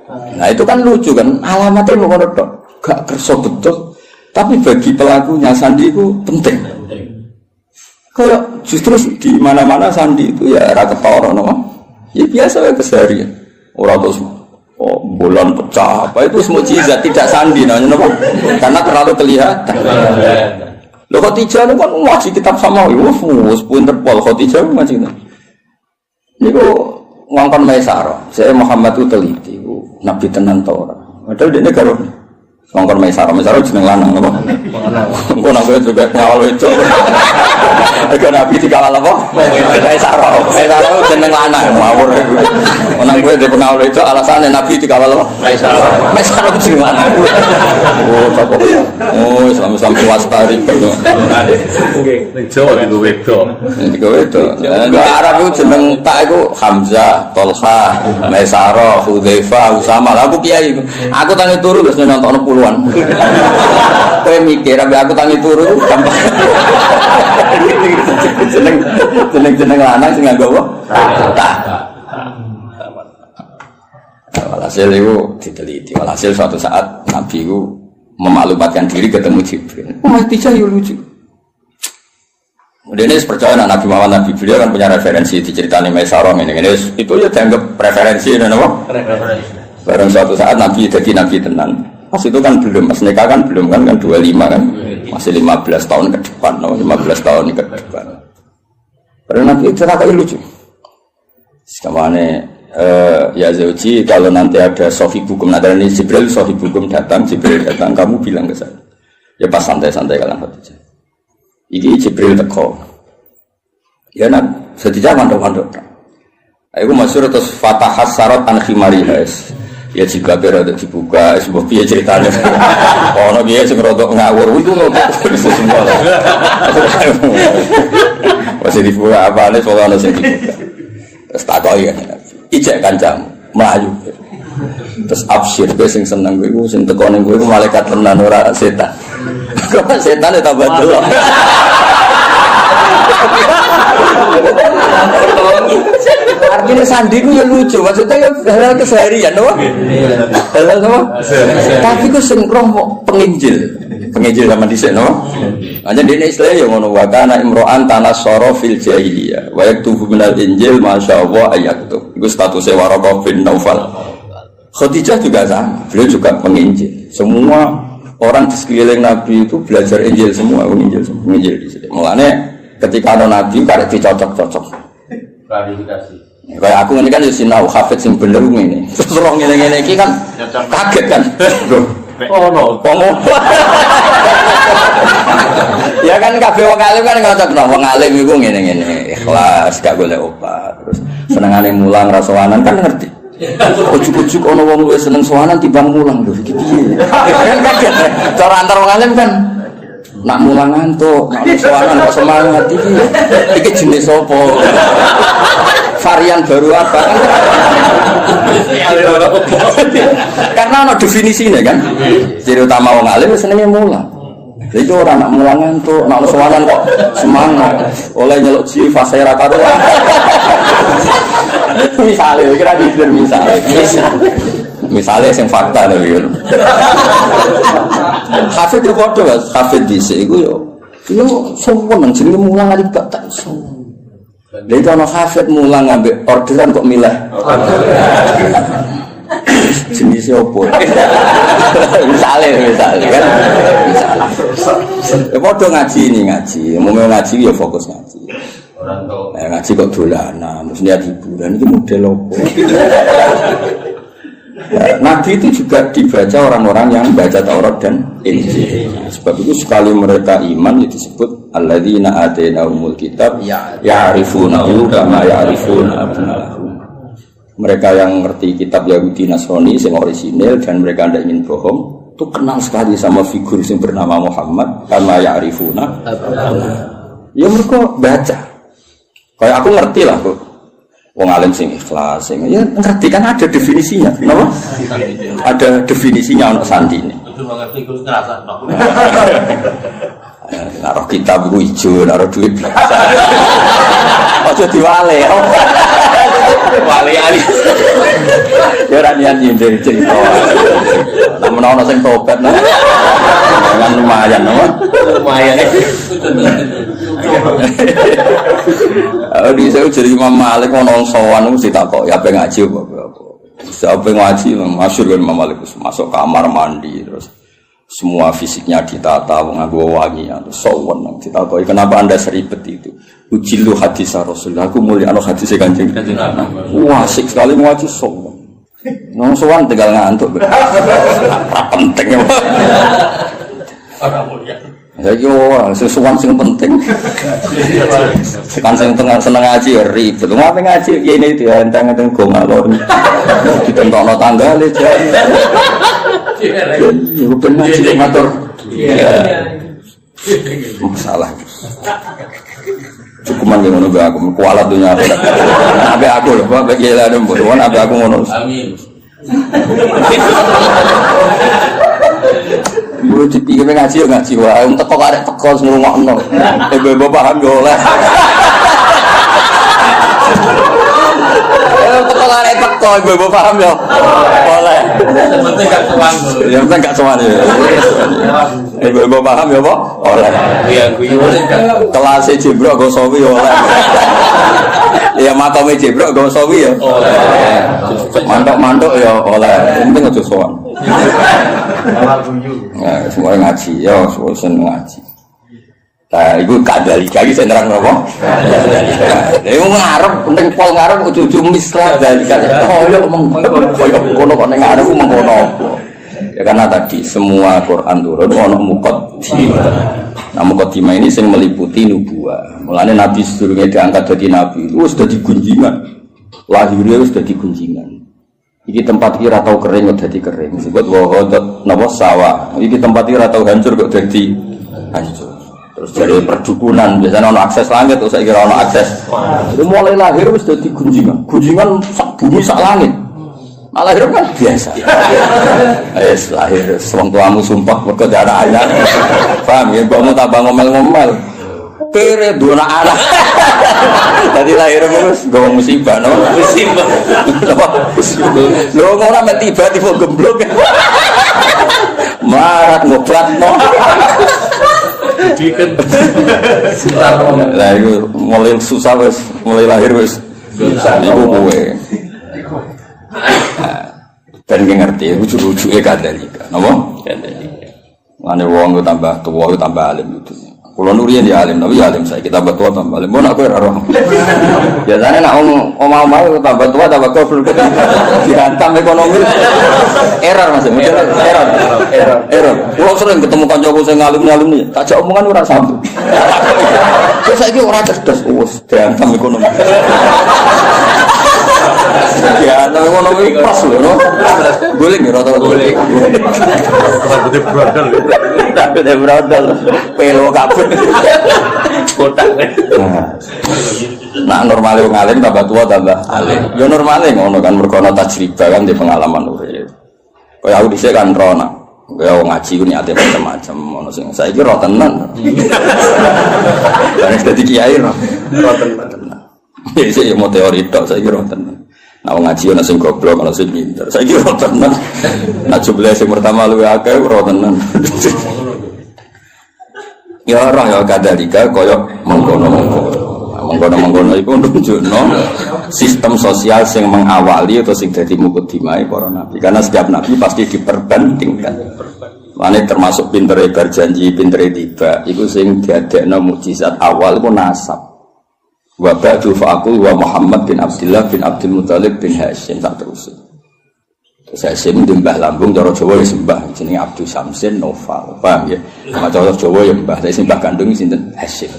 Nah itu kan lucu kan, alamatnya menurut gak kerso betul, tapi bagi pelakunya sandi itu penting. Kalau justru di mana-mana sandi itu ya rata ketara, no? Ya biasa ya keseharian. Orang terus bulan pecah, apa itu semua mukjizat tidak sandi, namanya, no? Karena terlalu kelihatan. Lo Khadijah itu kan ngaji kitab sama, wus Interpol Khadijah ngaji. Ini kok ngongkon Maisarah, saya Muhammad itu teliti. Nabi tenan ta ora. Padahal dene karo ngongkon Maisarah jeneng lanang apa? Engko nang kowe juga ngawal wedok. Nek Nabi dikawal apa? Maisarah jeneng lanang ngawur. Nang kowe dhewe ngawal wedok alasane Nabi dikawal apa? Maisarah jeneng lanang. Oh, apa? Oh, Islam puas-pari kok. Nggih, ning Jawa digo wedok. Digo wedok. Arab itu jeneng tak iku Hamzah, Tolha, Maisarah, Hudzaifah, Usama. Aku kiai. Aku tangi turu wis nonton puluhan. Kowe mikir aku tangi turu gampang. Jeneng lanang sing nganggo apa? Tak. Walhasil itu diteliti. Walhasil suatu saat Nabi itu memaklumatkan diri ketemu Jibril. Khadijah yo lucu. Kemudian ini percaya Nabi Muhammad Nabi beliau kan punya referensi diceritani Maisarah ini itu ya dianggap referensi dan apa? Barang suatu saat Nabi jadi Nabi tenan. Pas itu kan belum, pas nikah kan belum kan 25 kan. Masih 15 tahun ke depan, 15 tahun ke depan. Padahal Nabi ceritanya lucu. Sekamane ya Zauji kalau nanti ada sohibukum, ada ini Jibril sohibukum datang, kamu bilang ke saya. Ya pas santai-santai kalian Khadijah. Iki Jibril teko. Ya nak sedija mandok-mandok. Aku masyhur terus fatahas sarat an khimariha. Ya jika berada dibuka, sebuah piye ceritanya. Ono piye sing rodok ngawur itu semua. Masih dibuka apa nih soalnya sing dibuka. Terus takoki kan ijek kancamu melayu. Terus absyir kowe sing seneng kowe sing teko ning kowe malaikat tenan ora setan. Kok setan ya tambah delok. Artinya sandiku ya lucu, maksudnya ya hal keseharian, apa? Hal apa? Tapi ku sing roh penginjil sama dhisik, no? Hanya dene istilah ya ngono wa kana imro'an tanassara fil jahiliyah wa yaktubu minal injil masyaallah ayaktub. Iku statusnya Waraqah bin Naufal. Khadijah juga sama, beliau juga penginjil. Semua orang di sekeliling Nabi itu belajar Injil semua, penginjil di sini. Mulane ketika ada Nabi karek dicocok-cocok. Klarifikasi. Kayak aku ini kan sinau hafid sing bener ngene. Terus roh ngene-ngene iki kan kaget kan. Oh no. Ya kan kabeh wong alim kan ngocok wong alim iku ngene-ngene, ikhlas gak golek obat. Terus senengane mulang ra sowanan kan ngerti. Ujuk-ujuk ana wong wis seneng sowanan timbang mulang lho iki piye. Kan kaget. Cara antar wong alim kan nak mulang ngantuk, nak sowanan kok semangat iki. Iki jenis apa? Varian baru apa kan? Karena ada definisinya kan. Ciri utama wong alim senenge mulang. Jadi orang nak mulang ngantuk, nak sowanan kok semangat. Oleh nyeluk ji fase ra karo. Misalnya, kira gitu misalnya yang fakta nih gitu. Hafid itu kode kan, hafid di sini yo semua menjadi mulang aja gak tak semua. Jadi kalau hafid mulang ngambil orderan kok milah. Jenisnya apa? Misalnya kan. Ya kode ngaji ini ngaji, mau ngaji ya fokus ngaji. Ngaji kok dolanan, maksudnya hiburan itu model apa? Nabi itu juga dibaca orang-orang yang baca Taurat dan Injil. Sebab itu sekali mereka iman itu disebut alladzina atainahumul kitab ya'rifunahu kama ya'rifuna abna'ahum. Mereka yang ngerti kitab Yahudi Nasrani yang orisinil dan mereka tidak ingin bohong, itu kenal sekali sama figur yang bernama Muhammad kama ya'rifuna abna'ahum. Ya mereka baca. Kayak aku ngerti lah kok. Wong alim sing ikhlas, sing ya ngerti kan ada definisinya, kenapa? Ada definisinya untuk sandi ini. Itu mengerti terus ngerasa no. Naruh kitab itu hijau, naruh duit biasa. Ojo diwale. Wali ali. Ya ora niat nyindir cerita. Namun ana sing tobat nah. Dengan lumayan, no? Lumayan. Di saya jadi Imam Malik ono sowan mesti takok ya ape ngaji apa. Siapa ngaji masyhur kan Imam Malik masuk kamar mandi terus semua fisiknya ditata nganggo wangi terus sowan ditakoki kenapa Anda seribet itu. Ujilu hadis Rasulullah aku mulia ana hadis Kanjeng Nabi. Wah asik sekali ngaji sowan. Nang sowan tinggal ngantuk. Penting ya. Ora mulia. Ya yo sesuatu yang penting. Kan sing tengah seneng ngaji ya ribet. Ngapain ngaji ini dia enteng-enteng go ngalor. Ditentokno tanggale jan. Yo ben ngaji ngatur. Masalah. Cukuman yang ngono aku kualat dunia aku. Abe aku lho, Pak bagi lah dem bon, abe aku ngono. Amin. Lu dipikir ngaji ya ngaji wae, teko karek teko ngrungokno. Ibu paham yo oleh. Teko karek teko ibu paham yo. Oleh. Penting gak tuan. Ya penting gak tuan ya. Ibu paham yo apa? Oleh. Iya kuwi kelas Jibril go sawi oleh. Ya makame Jibril go sawi yo. Oleh. Mantuk-mantuk yo oleh. Penting aja sowan. Nah, semua ngaji, ya, semua seneng ngaji. Nah, itu kadalika lagi saya nerang apa? Itu ngarep, penting pol ngarep, ujung-ujung mislah kadalika. Oh, ya, kono kok ngarep, mengkono. Ya karena tadi semua Quran turun, ono muqaddimah. Nah, muqaddimah ini yang meliputi nubuwah. Mulanya Nabi sebelumnya diangkat jadi Nabi, itu sudah digunjingan. Lahirnya sudah digunjingan. Iki tempat kira tahu kering kok jadi kering. Sebut wahodot napa sawah. Iki tempat kira tahu hancur kok jadi hancur. Terus dari perdukunan biasanya ono akses langit, terus saya kira ono akses. Itu mulai lahir wis dadi gunjingan. Gunjingan sak bumi sak langit. Nah, lahir kan biasa. Wis lahir wong tuamu sumpah mergo darah anak. Paham ya, mbokmu tambah ngomel-ngomel. Kere dua anak. Tadi lahir terus gawe musibah, no? Musibah. Lho ora men tiba-tiba gemblok. Marat ngobatno. Diken. Lah iku mulai susah wis, mulai lahir wis. Iku kowe. Dan ngerti lucu-lucuke kadalika. Napa? Kadalika. Mane wong tambah tuwa tambah alim itu. Kalau nurian ya alim, tapi ya alim saya kita tua tambah alim. Mau nak kau roh? Biasanya nak omah tambah tua tambah kau perlu dihantam ekonomi. Error masih, error. Kalau sering ketemu kancaku saya ngalim ni, tak jauh omongan orang satu. Terus saya kira orang cerdas, dihantam ekonomi. Dihantam ekonomi pas loh, no? Boleh nggak rata-rata? Boleh. Rambutnya brodol. Rambutnya brodol. Pelo kabel. Kotak. Nah normalnya ngalim tambah tua tambah alim. Ya normalnya ngono kan merkono tajribah kan di pengalaman urip. Kayak aku dhisik kan rono. Kayak ngaji ku niate macam-macam ngono sing saiki ro tenan. Kan dadi kiai ro tenan. Iki mau teori tok saiki ro tenan. Nah ngaji ana sing goblok ana sing pinter. Saiki ro tenan. Nah jumlah sing pertama luwih akeh ro tenan. Ya roh ya kadalika kaya mengkono iku nunjukno sistem sosial sing mengawali atau sing dadi mukadimah para nabi. Karena setiap nabi pasti diperbandingkan. Mane termasuk pintere berjanji, pintere tiba, iku sing diadekno mukjizat awal iku nasab. Wa ba'du fa'aqul wa Muhammad bin Abdullah bin Abdul Muthalib bin Hashim tak terus. Terus Hashim di Mbah Lambung cara Jawa ya sembah jenenge Abdul Samsin Noval. Paham ya? Sama cara Jawa ya Mbah, tapi sembah kandung sinten Hashim.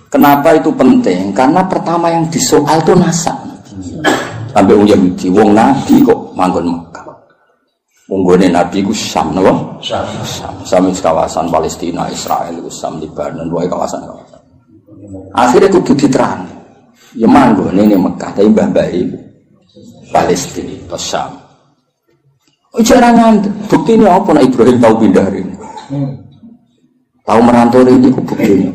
Kenapa itu penting? Karena pertama yang disoal itu nasab. Sampai wong Yahudi, wong Nabi kok manggon Mekah. Wong Nabi ku Syam, napa? Syam kawasan Palestina, Israel, Syam, Lebanon, wae kawasan-kawasan. Akhirnya kudu diterang. Ya manggon ini Mekah, tapi mbah-mbah iku Palestina, atau Syam. Jangan bukti ini apa? Nah Ibrahim tahu pindah hari ini. Tahu merantau ini ku bukti.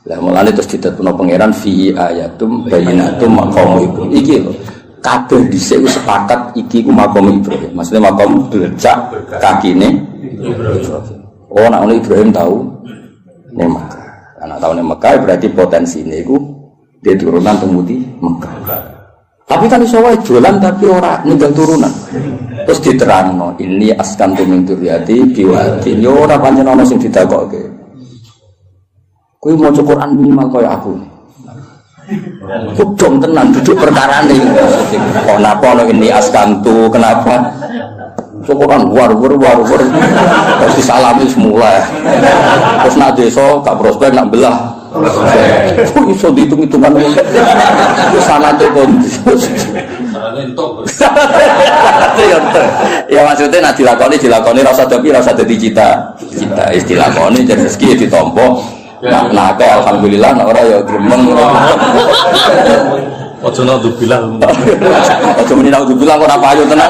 Lah mulane terus ditetuno pangeran fi ayatum bayyinatum maqam Ibrahim. Iki lho. Kabeh dhisik wis sepakat iki ku maqam Ibrahim. Maksudnya maqam bercak kakine Ibrahim. Oh nek Ibrahim tahu nek Mekah. Karena tahu nek Mekah berarti potensine iku dia turunan temudi Mekah. Tapi kan iso wae dolan tapi ora ninggal turunan. Terus diterangno ini askantu min dzurriyyati biwati. Yo ora pancen ana sing didakokke. Kowe maca Quran minimal kaya aku. Kudung tenan duduk perkarane. Kenapa ini askantu kenapa? Quran war. Terus disalami semula. Terus nak desa gak prospek nak belah. Kok iso dihitung-hitungan itu sanate kon. Ya maksudnya nak dilakoni rasa tapi rasa dadi cita. Istilah koni jadi rezeki ditampa. Nah, alhamdulillah nak ora ya gremeng. Ojo nak dibilang. Ojo muni nak dibilang ora payu tenan.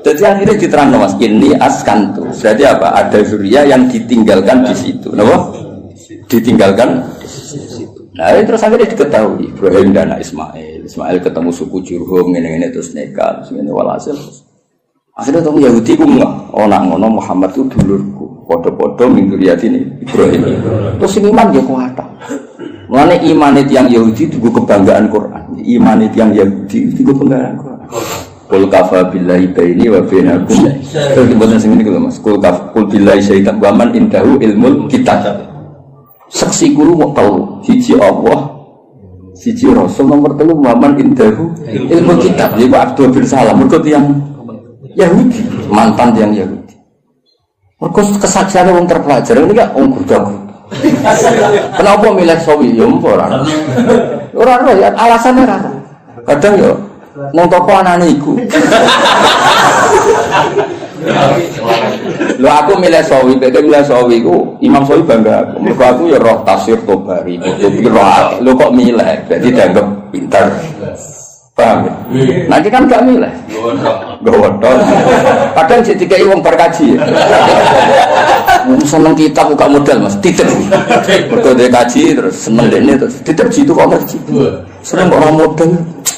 Jadi akhirnya diterangkan mas ini askantu. Berarti apa? Ada zuriya yang ditinggalkan di situ. Kenapa? Ditinggalkan di situ. Nah terus akhirnya diketahui Ibrahim dan Ismail. Ismail ketemu suku Jurhum ini terus nekat. Ini walhasil. Akhirnya tahu Yahudi ku enggak. Oh nak ngono Muhammad itu dulurku. Podo-podo mingguriat ini Ibrahim. Terus iman dia kuat. Mulane iman yang Yahudi itu kebanggaan Quran. Iman yang Yahudi itu kebanggaan Quran. Qul kafa billahi baini wa bainakum. Terus dibuatkan sing niku lho Mas. Qul billahi syaitan wa man indahu ilmul kitab. Saksi guru kok tau siji Allah, siji Rasul nomor 3 wa man indahu ilmul kitab. Iku Abdul bin Salam mergo tiyang Yahudi, mantan tiyang Yahudi. Mergo kesaksiane wong terpelajar ini gak wong gurdah. Kenapa milih sawi yo ora. Ora ya alasannya ora. Kadang yo nang toko anane iku. Lho aku milih sawi, beda milih sawi ku Imam Sawi bangga aku. Mergo aku ya roh tafsir Tobari, kutubi roh. Lho kok milih? Berarti dianggap pintar. Paham ya? Nanti kan gak milih. Gowodok. Kadang jadi kayak wong berkaji. Seneng kitab buka modal Mas, titip. Mergo dia kaji terus seneng dene terus titip jitu kok ngaji. Seneng kok ora modal.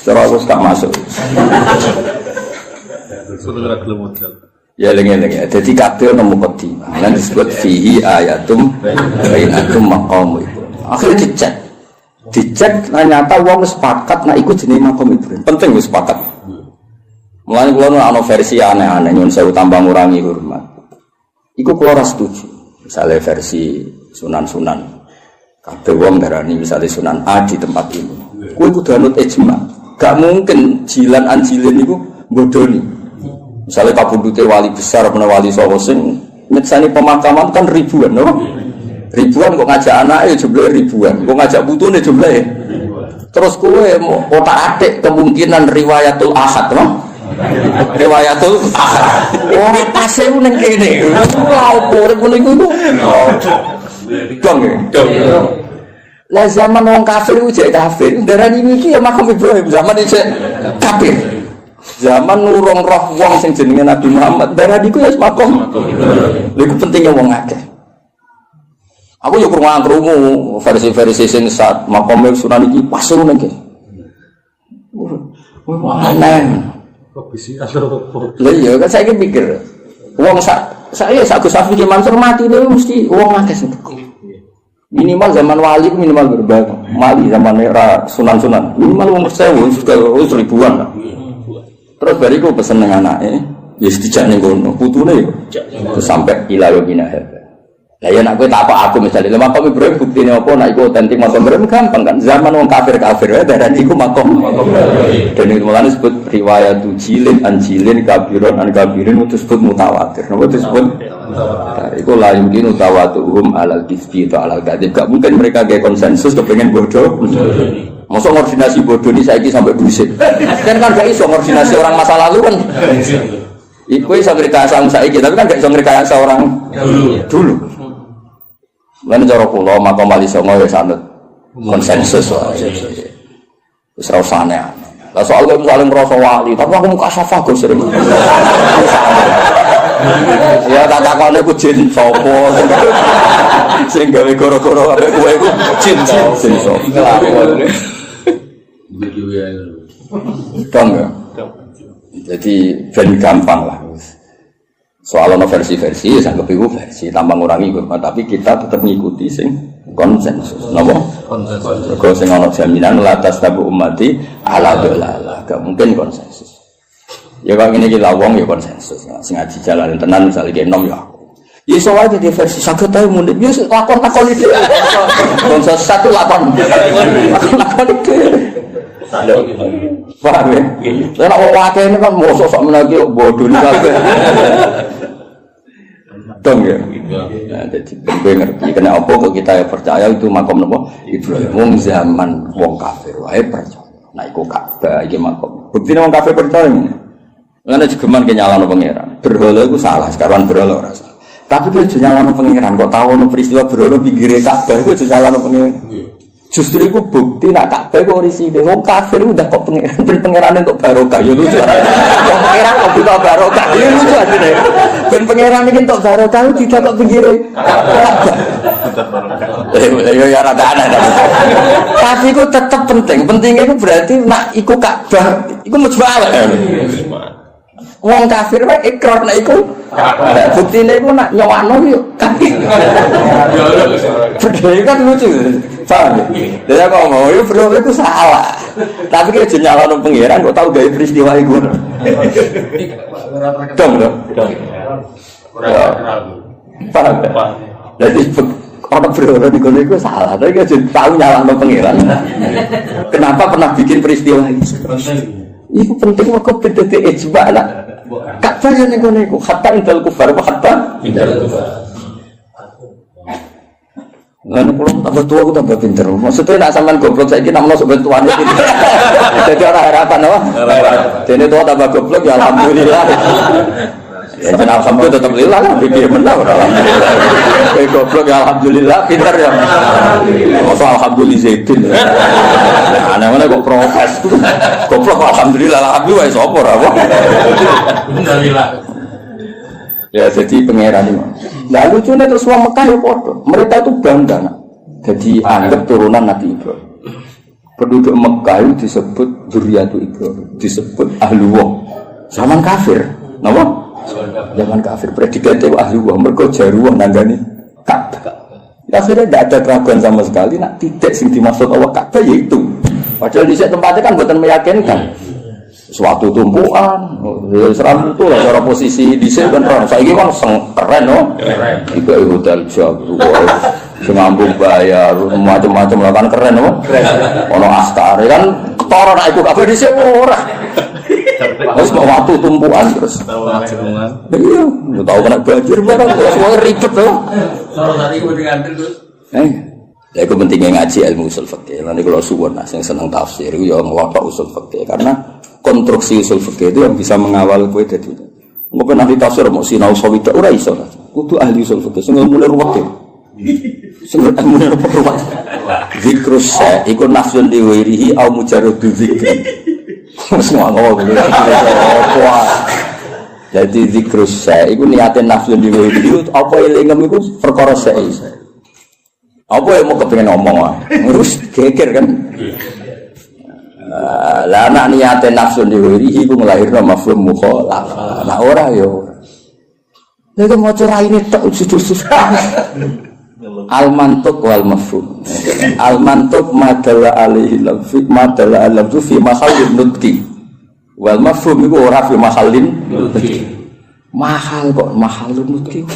Cara aku gak masuk. Ya lengen-lengen. Jadi kabeh nemu peti. Lan disebut fihi ayatum bainatum maqam itu. Akhirnya dicek ternyata wong sepakat nak ikut jenis makom Ibrahim. Penting wis sepakat. Mulane kula ana versi aneh-aneh nyun sewu tambah ngurangi hormat. Iku kula ora setuju. Misale versi sunan-sunan. Kabeh wong darani misale Sunan A di tempat ini. Kuwi kudu anut ijma. Gak mungkin jilan anjilin niku bodoni. Misale kabudute wali besar apa wali sapa sing nyetsani pemakaman kan ribuan, no? Ribuan kok ngajak anaknya jumlah ribuan, kok ngajak putune jumlah. Terus kowe mau otak-atik kemungkinan riwayatul ahad, no? Riwayatul ahad. Ora pase ning kene. Ora opo ngono iku. Dong. Lah zaman wong kafir ku jek kafir, darani iki ya makam Ibrahim zaman iki kafir. Zaman nurung roh wong sing jenenge Nabi Muhammad, darani ku ya makam. Lha iku pentingnya wong akeh. Aku yo krungu versi-versi sing saat makome Sunan iki pas ngono iki. Wah, aneh. Kok bisa atau Lah iya kan saya mikir. Wong saya Gus Safi ki Mansur mati niku mesti wong akeh sing minimal zaman wali minimal berbang. Wali zaman era sunan-sunan. Minimal wong 1000 wis ribuan lah. Terus bariku pesen nang anake, ya dijak ning kono, putune yo sampai ila yomina hada. Lah ya nek kowe tak aku misalnya lha makom Ibrahim buktine apa nek iku otentik makom Ibrahim gampang kan. Zaman wong kafir-kafir darah iku makom. Dan itu mulane disebut riwayat jilin anjilin kabiron an kabirin itu disebut mutawatir. Napa disebut mutawatir? Iku la yumkin tawatuhum alal kisbi atau alal kadzib. Gak mungkin mereka gawe konsensus kepengin bodoh. Masa koordinasi bodoh ini saiki sampai busit. Kan gak iso koordinasi orang masa lalu kan. Iku iso ngrekayasa saiki tapi kan gak iso ngrekayasa orang dulu. Lan cara kula makom wali songo ya sanut konsensus wae. Wis ora usane. Lah soal kowe saling ngrasa wali, tapi aku muka safah go sering. Ya tak takone ku jin sapa. Sing gawe goro-goro arek kowe iku jin sapa. Ngelakon. begitu ya. Dong ya. Jadi ben gampang lah. Soal ono versi-versi, ya sanggep iku versi tambah ngurangi hormat, tapi kita tetap mengikuti sing konsensus. Napa? Konsensus. Kok sing ono jaminan la tastabu ummati ala dolala, gak mungkin konsensus. Ya kok ngene iki lawong ya konsensus. Sing ngaji jalan tenan misale ki enom ya aku. Ya iso wae di versi saged ae mundhut. Ya lakon-lakon iki. Konsensus satu lakon. Lakon iki. Paham ya? Lah nek wong akeh kan mosok sok menaki bodoh kabeh. Dong ya. Nah, jadi gue ngerti kena apa kok kita ya percaya itu makom napa Ibrahim wong zaman wong kafir wae percaya. Nah iku Ka'bah iki makom. Buktine wong kafir percaya ngene. Ngene jegeman ke nyalano pangeran. Berhala iku salah, sekarang berhala ora salah. Tapi kowe aja nyalano pangeran kok tau ono peristiwa berhala pinggire Ka'bah iku aja nyalano pangeran. Justru itu bukti nak Ka'bah kok risine wong kafir udah kok pangeran untuk barokah ya lucu. Wong pangeran kok buta barokah ya lucu asline. Ben pangeran iki untuk barokah tidak kok pinggire Ka'bah. Ya rada aneh. Tapi itu tetap penting. Pentingnya itu berarti nak iku Ka'bah iku mujmalah. Wong kafir wae ikrar nek iku buktine iku nak nyowano yo kafir. Bedhe kan lucu. Paham ya? Lah kok mau yo bro iku salah. Tapi ki aja nyalano pangeran kok tau gawe peristiwa iku. Dong. Paham. Jadi orang berorang di kono iku salah. Tapi aja tau nyalano pangeran. Kenapa pernah bikin peristiwa ini? Iku penting kok beda ijma lah. Ka'bah yang ngono iku hatta indal kufar apa hatta indal kufar. Lan kula tambah tua aku tambah pinter. Maksudnya nak sampean goblok saiki namno sok tuane iki. Dadi ora harapan apa? Dene tua tambah goblok ya alhamdulillah. Ya jeneng alhamdulillah tetep lillah lah pikir menang alhamdulillah. Kowe goblok ya alhamdulillah pinter ya. Masa alhamdulillah Zaidin. Nah, ana kok protes. Goblok alhamdulillah wis apa ora apa. Alhamdulillah. Ya jadi pangeran ini. Nah lucunya terus wong Mekah ya padha. Mereka itu bangga nak. Jadi anggap turunan Nabi Ibrahim. Penduduk Mekah itu disebut Dzurriyyatu Ibrahim, disebut Ahlullah. Zaman kafir, napa? Zaman kafir predikatnya Ahlullah, mergo jaruah nanggani Ka'bah. Akhirnya tidak ada keraguan sama sekali, nak tidak sing dimaksud Allah Ka'bah yaitu. Padahal di tempatnya kan bukan meyakinkan. Suatu tumpuan, seram itu lah cara posisi di sini kan. Saya ini kan keren, no? Tiga hotel jago, sengambung bayar, macam-macam lah kan keren, no? Ono astari kan ketara nak ikut kafe di sini murah. Terus mau waktu tumpuan terus. Iya, tahu kena banjir barang, semuanya ribet, no? Kalau tadi gue diganti terus. Ya itu pentingnya ngaji ilmu usul fikih. Nanti kalau suwon yang senang tafsir, itu yang ngelokok usul fikih. Karena konstruksi usul fikih itu yang bisa mengawal kue jadi. Mungkin nanti tafsir mau sinau sawidak, ora iso. Kudu ahli usul fikih. Sehingga mulai ruwet. Sehingga mulai ruwet. Zikrus saya, ikut nafsun diwirihi, au mujaradu zikri. Semua ngomong dulu. Jadi zikrus saya, ikut niatin nafsun diwirihi, apa ilingam itu perkara saya. Apa yang mau kepengen ngomong ngurus geger kan? Lah anak niate nafsu diwiri iku nglahirno mafhum mukhalafah. Nah ora yo. Nek mau cerai ini tak usus. Al mantuq wal mafhum. Al mantuq madalla alaihi lafzi madalla alafzu fi mahallin nutqi. Wal mafhum iku ora fi mahallin nutqi. Mahal kok mahallun nutqi.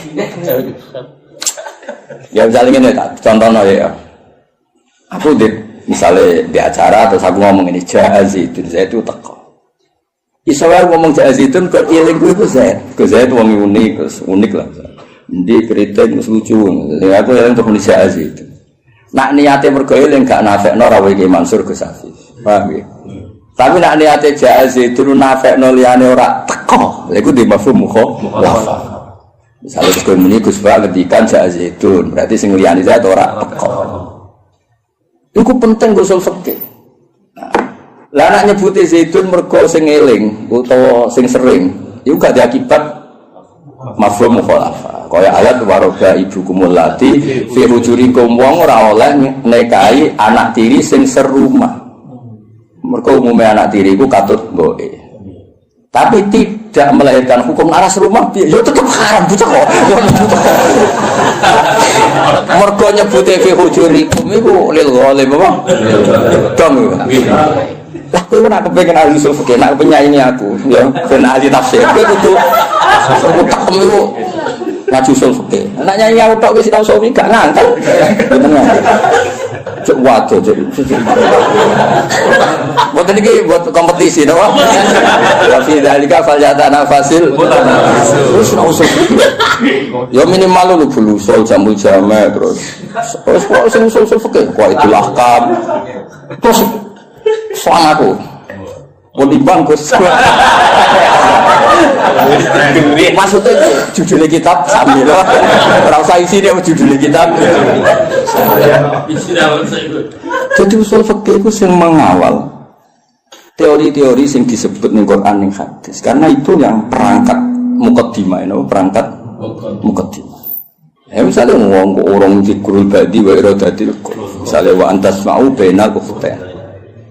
Ya misalnya ini contohnya ya, aku misalnya di acara terus aku ngomong ini Jazidun, saya itu teko. Isawar ngomong Jazidun kok iling itu saya itu ngomong unik lah. Di kritik lucu, jadi aku yang untuk menulis Jazidun. Nak niatnya bergoyang gak nafek no rawi Mansur Gus Hafiz, paham ya? Tapi nak niatnya Jazidun nafek no liane ora teko, itu di mafhum mukhalafah. Misalnya Gus Muni Gus Ba ngendikan Zaidun, berarti sing liyane Zaid ora teko. Iku penting usul fikih. Lah nek nyebuti Zaidun mergo sing eling utawa sing sering, iku gak diakibat mafhum mukhalafah. Kaya ayat waroga ibukumul lati fi hujurikum wong ora oleh nikahi anak tiri sing serumah. Mergo umume anak tiri iku katut mboke. Tapi tidak melahirkan hukum aras rumah, ya tetap haram bocah kok. Mergo nyebut fi hujurikum iku lil ghalim apa? Dong. Lah kowe ora kepengin ahli usul fikih, nek penyanyi aku, ya ben ahli tafsir. Kowe kudu takem iku ngaji usul fikih. Nek nyanyi aku tok wis tau suwi gak ngantel. Bener. Cuk waduh cuk. Boten iki buat kompetisi to. Ya fi dalika falyatana fasil. Terus ora usah. Ya minimal lu bulu sol jamul jame terus. Terus kok sing usul fikih kok itulah kam. Terus soal aku. Pun Gus. Maksudnya judulnya kitab sambil ora usah isine judulnya kitab. Jadi usul fikih itu yang mengawal teori-teori yang disebut ning Quran ning hadis. Karena itu yang perangkat muqaddimah, perangkat muqaddimah. Ya misalnya ngomong orang zikrul badi wa iradatil qulub. Misalnya wa antasma'u bainal ukhtain.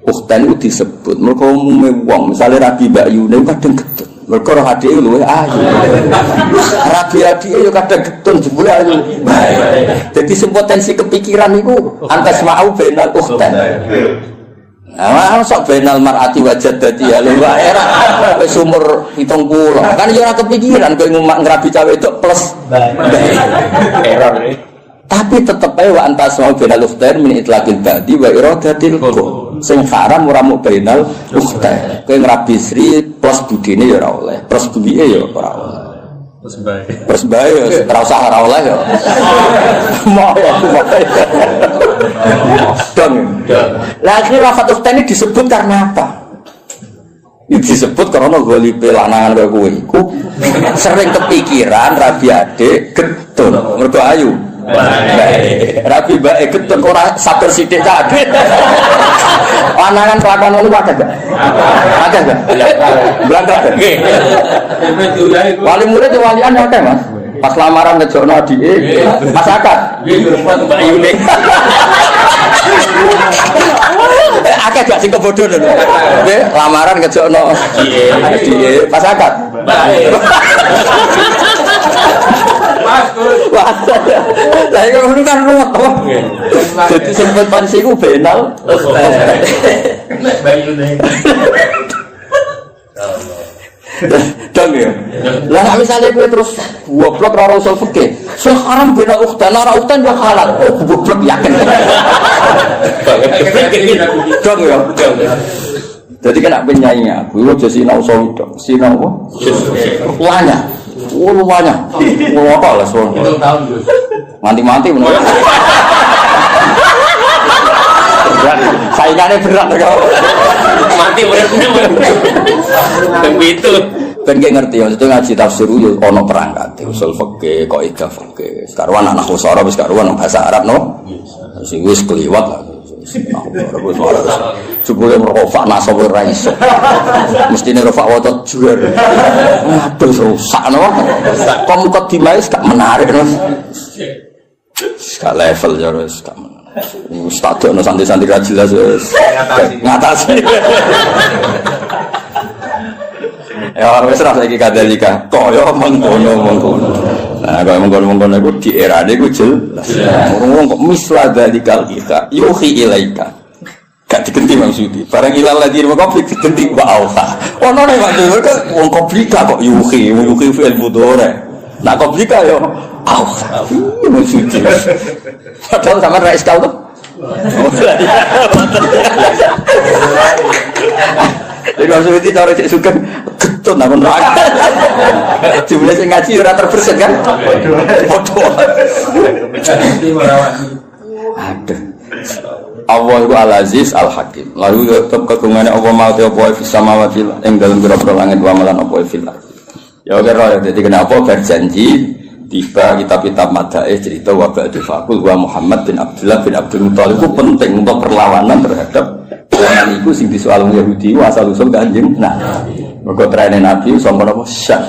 Ukhtain itu disebut mereka umumnya wong. Misalnya Rabi Mbak Yune kadang getun. Mereka roh adik luwe ayu. Rabi-rabi itu kadang getun jebule ayu. Jadi potensi kepikiran itu antasma'u bainal ukhtain. Nah, sok benal mar'ati wajad dadi ya lho era wis umur 70. Kan yo ora kepikiran kowe ngrabi cawe itu plus error. Tapi tetep ae wa antas mau benal ukhtair min itlaqil badi wa iradatil qul. Sing haram ora mung benal ukhtair. Kowe ngrabi sri plus budine ya ora oleh, plus buike ya ora oleh. Terus bae ora usah ora oleh ya. Mau ya. Dong. Lah akhirnya lafaz ukhtain ini disebut karena apa? disebut karena golipe lanangan kaya kowe iku sering kepikiran rabi adik getun mergo ayu. Rabi bae getun ora sabar sithik kabeh. Lanangan kelakuan ngono wae gak? Ada gak? Belanda. Wali murid walian akeh, Mas. Pas lamaran ngejokno adike, pas akad. Mbak Yuni. Akeh gak sing kebodoh lho. Nggih, lamaran ngejokno adike, pas akad. Wah. Lah iki ngono kan ruwet to. Dadi sempet pansi ku benal. Mbak Yuni. Dong ya. Lah misalnya gue terus goblok ora usul fikih. Sekarang bina ukhtan ora ukhtan ya halal. Goblok yakin. Dong ya. Jadi kena penyanyinya, gue aja sinau sowidok, sinau apa? Luanya. Luanya. Ngopo lah sono. Mati-mati menurut. Saingannya berat kok. Mati begitu. Ben gak ngerti maksudnya ngaji tafsir yo ono perangkat usul fikih, kaidah fikih. Sekarang anak usara wis karuan bahasa Arab no. Sing wis kliwat lah. Jebule merofak nasab ora iso. Mestine rofak waca juar. Aduh rusak no. Kok mukadimah gak menarik no. Gak level ya wis gak menarik. Stadion santai-santai ra jelas wis. Ngatasi. Ya wis ra saiki kadalika. Kaya mengkono-mengkono. Nah, kaya mengkono-mengkono iku di erane iku jelas. Wong kok misla dalikal kita yuhi ilaika. Gak digenti maksudi. Barang ilal lagi mau konflik digenti wa auha. Ono nek maksud wong komplika kok yuhi fi'il mudhari. Nah komplika yo auha. Maksudi. Padahal sama ra iskal tuh. Jadi maksudnya cara cek suka getun apa nak? Jumlah sing ngaji ora terbersit kan? Foto. Ada. Allah itu Al-Aziz Al-Hakim. Lalu tetap kegungane Allah mau te apa fi samawati ing dalem pira-pira langit wa malan apa fil ardi. Ya kira dadi kenapa berjanji tiba kitab-kitab madaih cerita wa ba'du faqul wa Muhammad bin Abdullah bin Abdul Muthalib itu penting untuk perlawanan terhadap orang itu sing disoal Yahudi asal usul Kanjeng Nabi. Mergo trene Nabi sangka napa syah.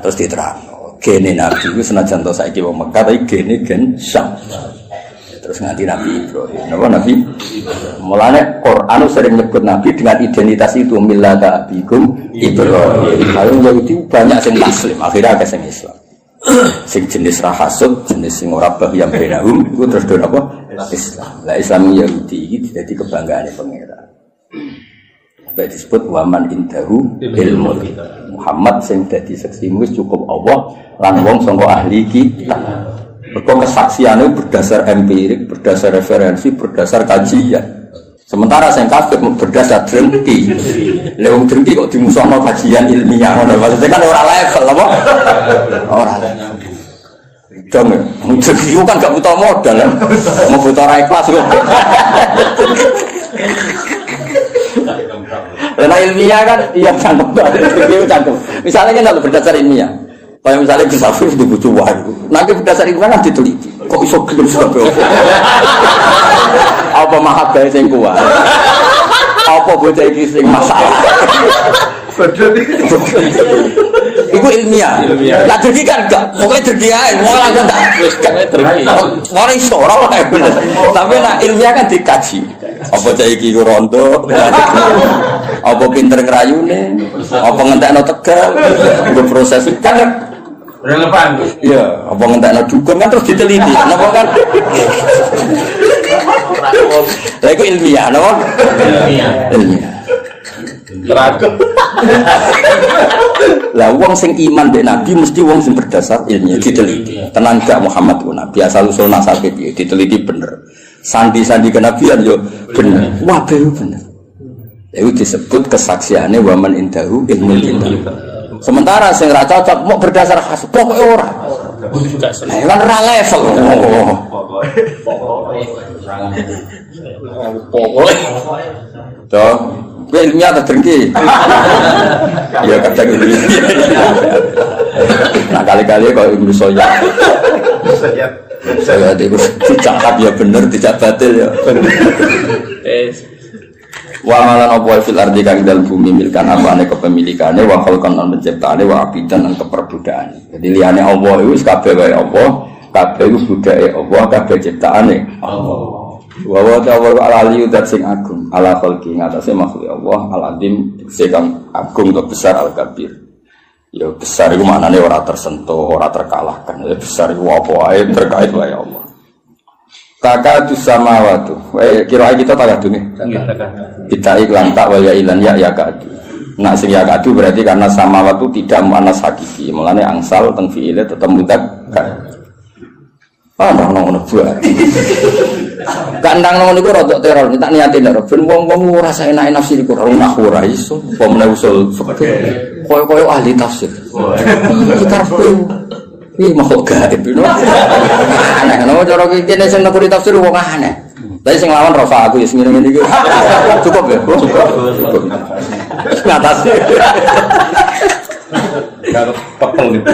Terus diterangno gene Nabi itu senajan to saiki wong Mekah tapi gene gen syah. Terus nganti Nabi Ibrahim. Napa Nabi? Mulane Quran sering nyebut Nabi dengan identitas itu millata abikum Ibrahim. Lalu Yahudi banyak sing muslim, akhirnya ada sing Islam. Sing jenis rahasud, jenis sing ora bahyam benahum, itu terus do apa? Islam. Lah Islam Yahudi iki dadi kebanggaane pangeran. Sampai disebut waman indahu ilmu. Muhammad sing dadi saksi wis cukup Allah lan wong sangka ahli kitab. Berkong kesaksiannya berdasar empirik, berdasar referensi, berdasar kajian. Sementara saya kafir berdasar drengki. Lewung drengki kok dimusuhkan kajian ilmiah. Maksudnya kan orang level, apa? Orang level. Dong, drengki kan gak butuh modal, mau butuh raih kelas. Karena ilmiah kan, iya cangkem. Misalnya kan berdasar ilmiah. Kayak misalnya Gisafir di Bucuan, nanti berdasar itu kan diteliti. Kok iso gelem sebab apa mahabbah sing kuat? Apa bocah iki sing masalah? Iku ilmiah. Lah jadi kan enggak, pokoke jadi ae, wong langsung tak wis gak tergi. Ora iso ora wae. Tapi nek ilmiah kan dikaji. Apa cah iki rondo? Apa pinter ngrayune? Apa ngentekno tegal? Iku proses kan relevan. Iya, apa ngentekno dukun kan terus diteliti. Napa kan? Lah iku ilmiah, napa? Ilmiah. Teragem. Lah wong sing iman mbek Nabi mesti wong sing berdasar ilmiah diteliti. Tenan gak Muhammad ku Nabi asal usul nasabe piye diteliti bener. Sandi-sandi kenabian yo bener. Wah, bener. Itu disebut kesaksiannya waman indahu ilmu kitab. Sementara sing ra cocok mau berdasar khas pokoke ora. Kan ora level. Pokoke. Toh, Kowe ilmiah ta drengki. Ya kadang gitu. Nah kali-kali kalau Ibnu Soya. Saya itu dicakap ya bener, tidak batil ya. Wa malan apa fil ardi kang dalem bumi milkan apane kepemilikane wa khalqan lan penciptaane wa abidan lan keperdudaan. Jadi liyane Allah iku wis kabeh wae Allah, kabeh iku budake Allah, kabeh ciptaane Allah. Wa wa ta'ala al-ali dat sing agung, ala khalqi ngatasé makhluk Allah, al-azim sing agung atau besar al-kabir. Ya besar iku maknane ora tersentuh, ora terkalahkan. Ya besar iku apa wae terkait wae Allah. Takadu samawatu. Kira kita takadu nih. Kita iklan tak wal ya ilan ya kadu. Nah sing ya kadu berarti karena samawatu tidak muannas hakiki. Mulane angsal teng fiile tetep mudzakkar. Ana ngono buat. Kandang ngono iku rodok teror, tak niatin lho. Ben wong-wong ora enak nafsi iku ora iso. Apa meneh usul fikih. Koyo ahli tafsir. Kita ini makhluk gaib, aneh. Nama cara kita sing nekuri tafsir wong aneh. Tapi sing lawan Rafa aku ya sing ngene iki. Cukup ya? Cukup. Ngatasi. Enggak pepel gitu.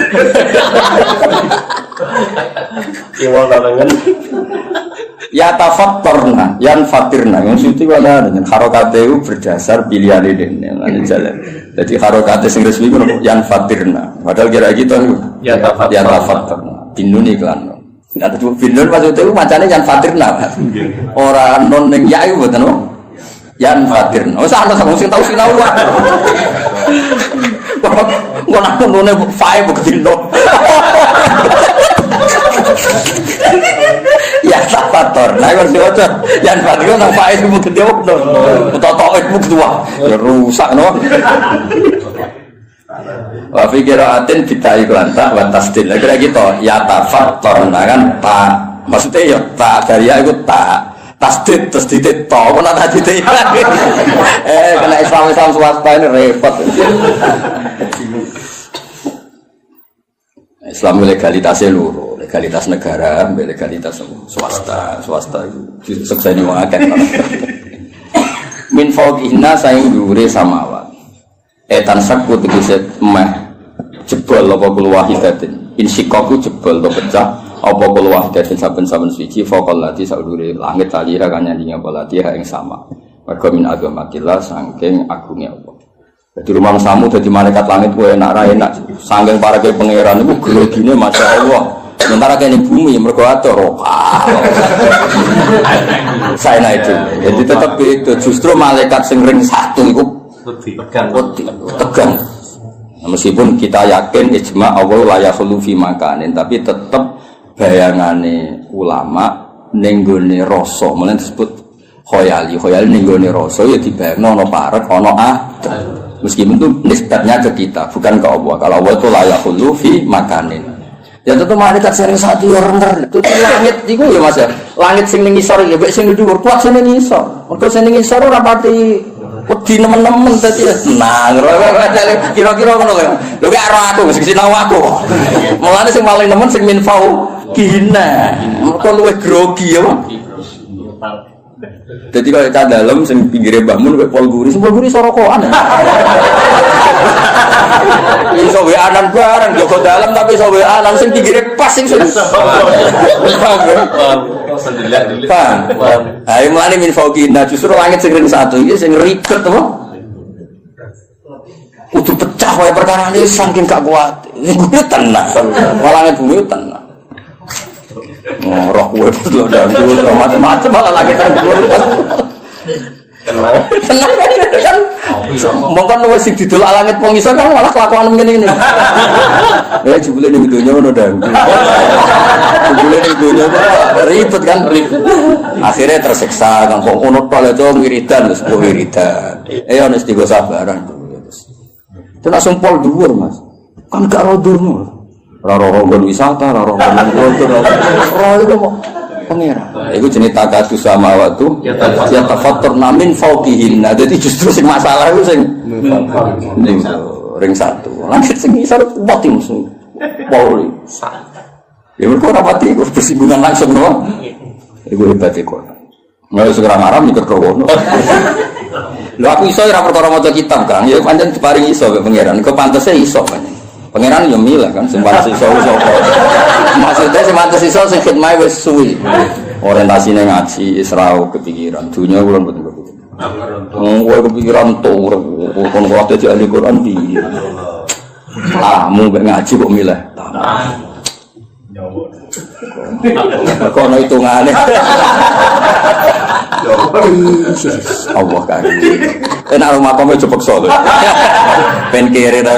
Iwal larangan. Ya tafakkarna, yan fatirna. Yang suci ada dengan harokat itu berdasar pilihan ini. Jalan. Jadi harokat sing resmi itu yan fatirna. Padahal kira gitu. Ya tafakkarna. Binun iklan. Ada tuh binun maksudnya itu macamnya yan fatirna. Orang non yang ya itu betul. Yan fatirna. Oh sana sama sing tahu sinau. Kok nak none fae begitu. Ya tafator, nah kalau diwaca, yang fadil nang faid ibu gede waktu, totok ibu kedua, rusak no. Wa fikiratin kita iklan tak batasdin, kira gitu. Ya tafator, nah kan tak, maksudnya ya tak dari aku tak. Tasdid, tasdid, tau, mana tasdid? Kena Islam swasta ini repot. Islam legalitasnya luruh, legalitas negara, legalitas swasta itu sukses ini mengaget. Min fawqihna sayang dure samawat. Etan sakut tegese meh jebol apa kul wahidatin. Insikaku jebol to pecah apa kul wahidatin saben-saben suci faqal lati sadure langit tali ra kanyandinge apa lati ing sama. Mergo min agamatillah saking agungnya Allah. Jadi rumah samu jadi malaikat langit gue enak sanggeng para ke pangeran itu gelogine masya Allah. Sementara kayak di bumi mereka atur saya itu. Jadi tetap itu justru malaikat sing ring satu itu tegang. Nah, meskipun kita yakin ijma Allah la yakhlu fi makanin, tapi tetap bayangane ulama nenggone rasa, mulane disebut khoyali nenggone rasa ya dibayangno ana parek ana meskipun itu nisbatnya ke kita, bukan ke Allah. Kalau Allah itu layak hulu fi makanin. Ya tentu malaikat sering satu orang itu langit itu ya mas ya. Langit sing ning isor ya, sing dhuwur kuat sing ning isor. Mergo sing ning isor ora pati wedi nemen-nemen dadi. Nah, kira-kira ngono lho. Lho gak ro aku sing sinau aku. Mulane sing paling nemen sing minfau gina. Mergo luwih grogi ya. Jadi kalau kita dalam sing pinggire bangun kayak pol guri sorokoan. Iso wae anan bareng joko dalam tapi iso wae anan sing pinggire pas sing ayo mulane min fauqina justru langit sing ring satu iki sing ribet apa? Kudu pecah wae perkara ini saking gak kuat. Iku tenang. Langit bumi tenang. Roh gue betul dan macam-macam malah lagi tenang kan mungkin lu sih didol langit pengisah kan malah kelakuan begini ya jebule ning dunya ngono dan jebule ning dunya ribet kan akhirnya tersiksa kan kok ngono pale to wiridan wis wiridan ana istigo sabaran itu langsung pol dhuwur Mas kan gak rodurno roro-roro wisata, roro-roro kultur, roro itu mau pengira. Itu jenis takatu sama waktu. Ya tafatur namin fauqihin. Nah, jadi justru sing masalah itu sing ring satu. Langit sing isor pati musuh. Pauli. Ya mereka rapati bersinggungan langsung no. Itu hebat Quran. Nggak segera marah mikir krono. Lho aku iso ora perkara maca kitab, Kang. Ya pancen diparingi iso ke pangeran. Kok pantese iso pancen. Pangeran yo milih kan sing pantes iso sapa. Maksudnya sing pantes iso sing khidmah wis suwi. Orientasine ngaji Isra kepikiran. Dunya kula mboten kepikiran. Kowe kepikiran to urip kon kok dadi ahli Quran piye. Mu ngaji kok milih. Kok ono hitungane. Allah kan. Enak rumah kamu cepek solo. Pen kere ta.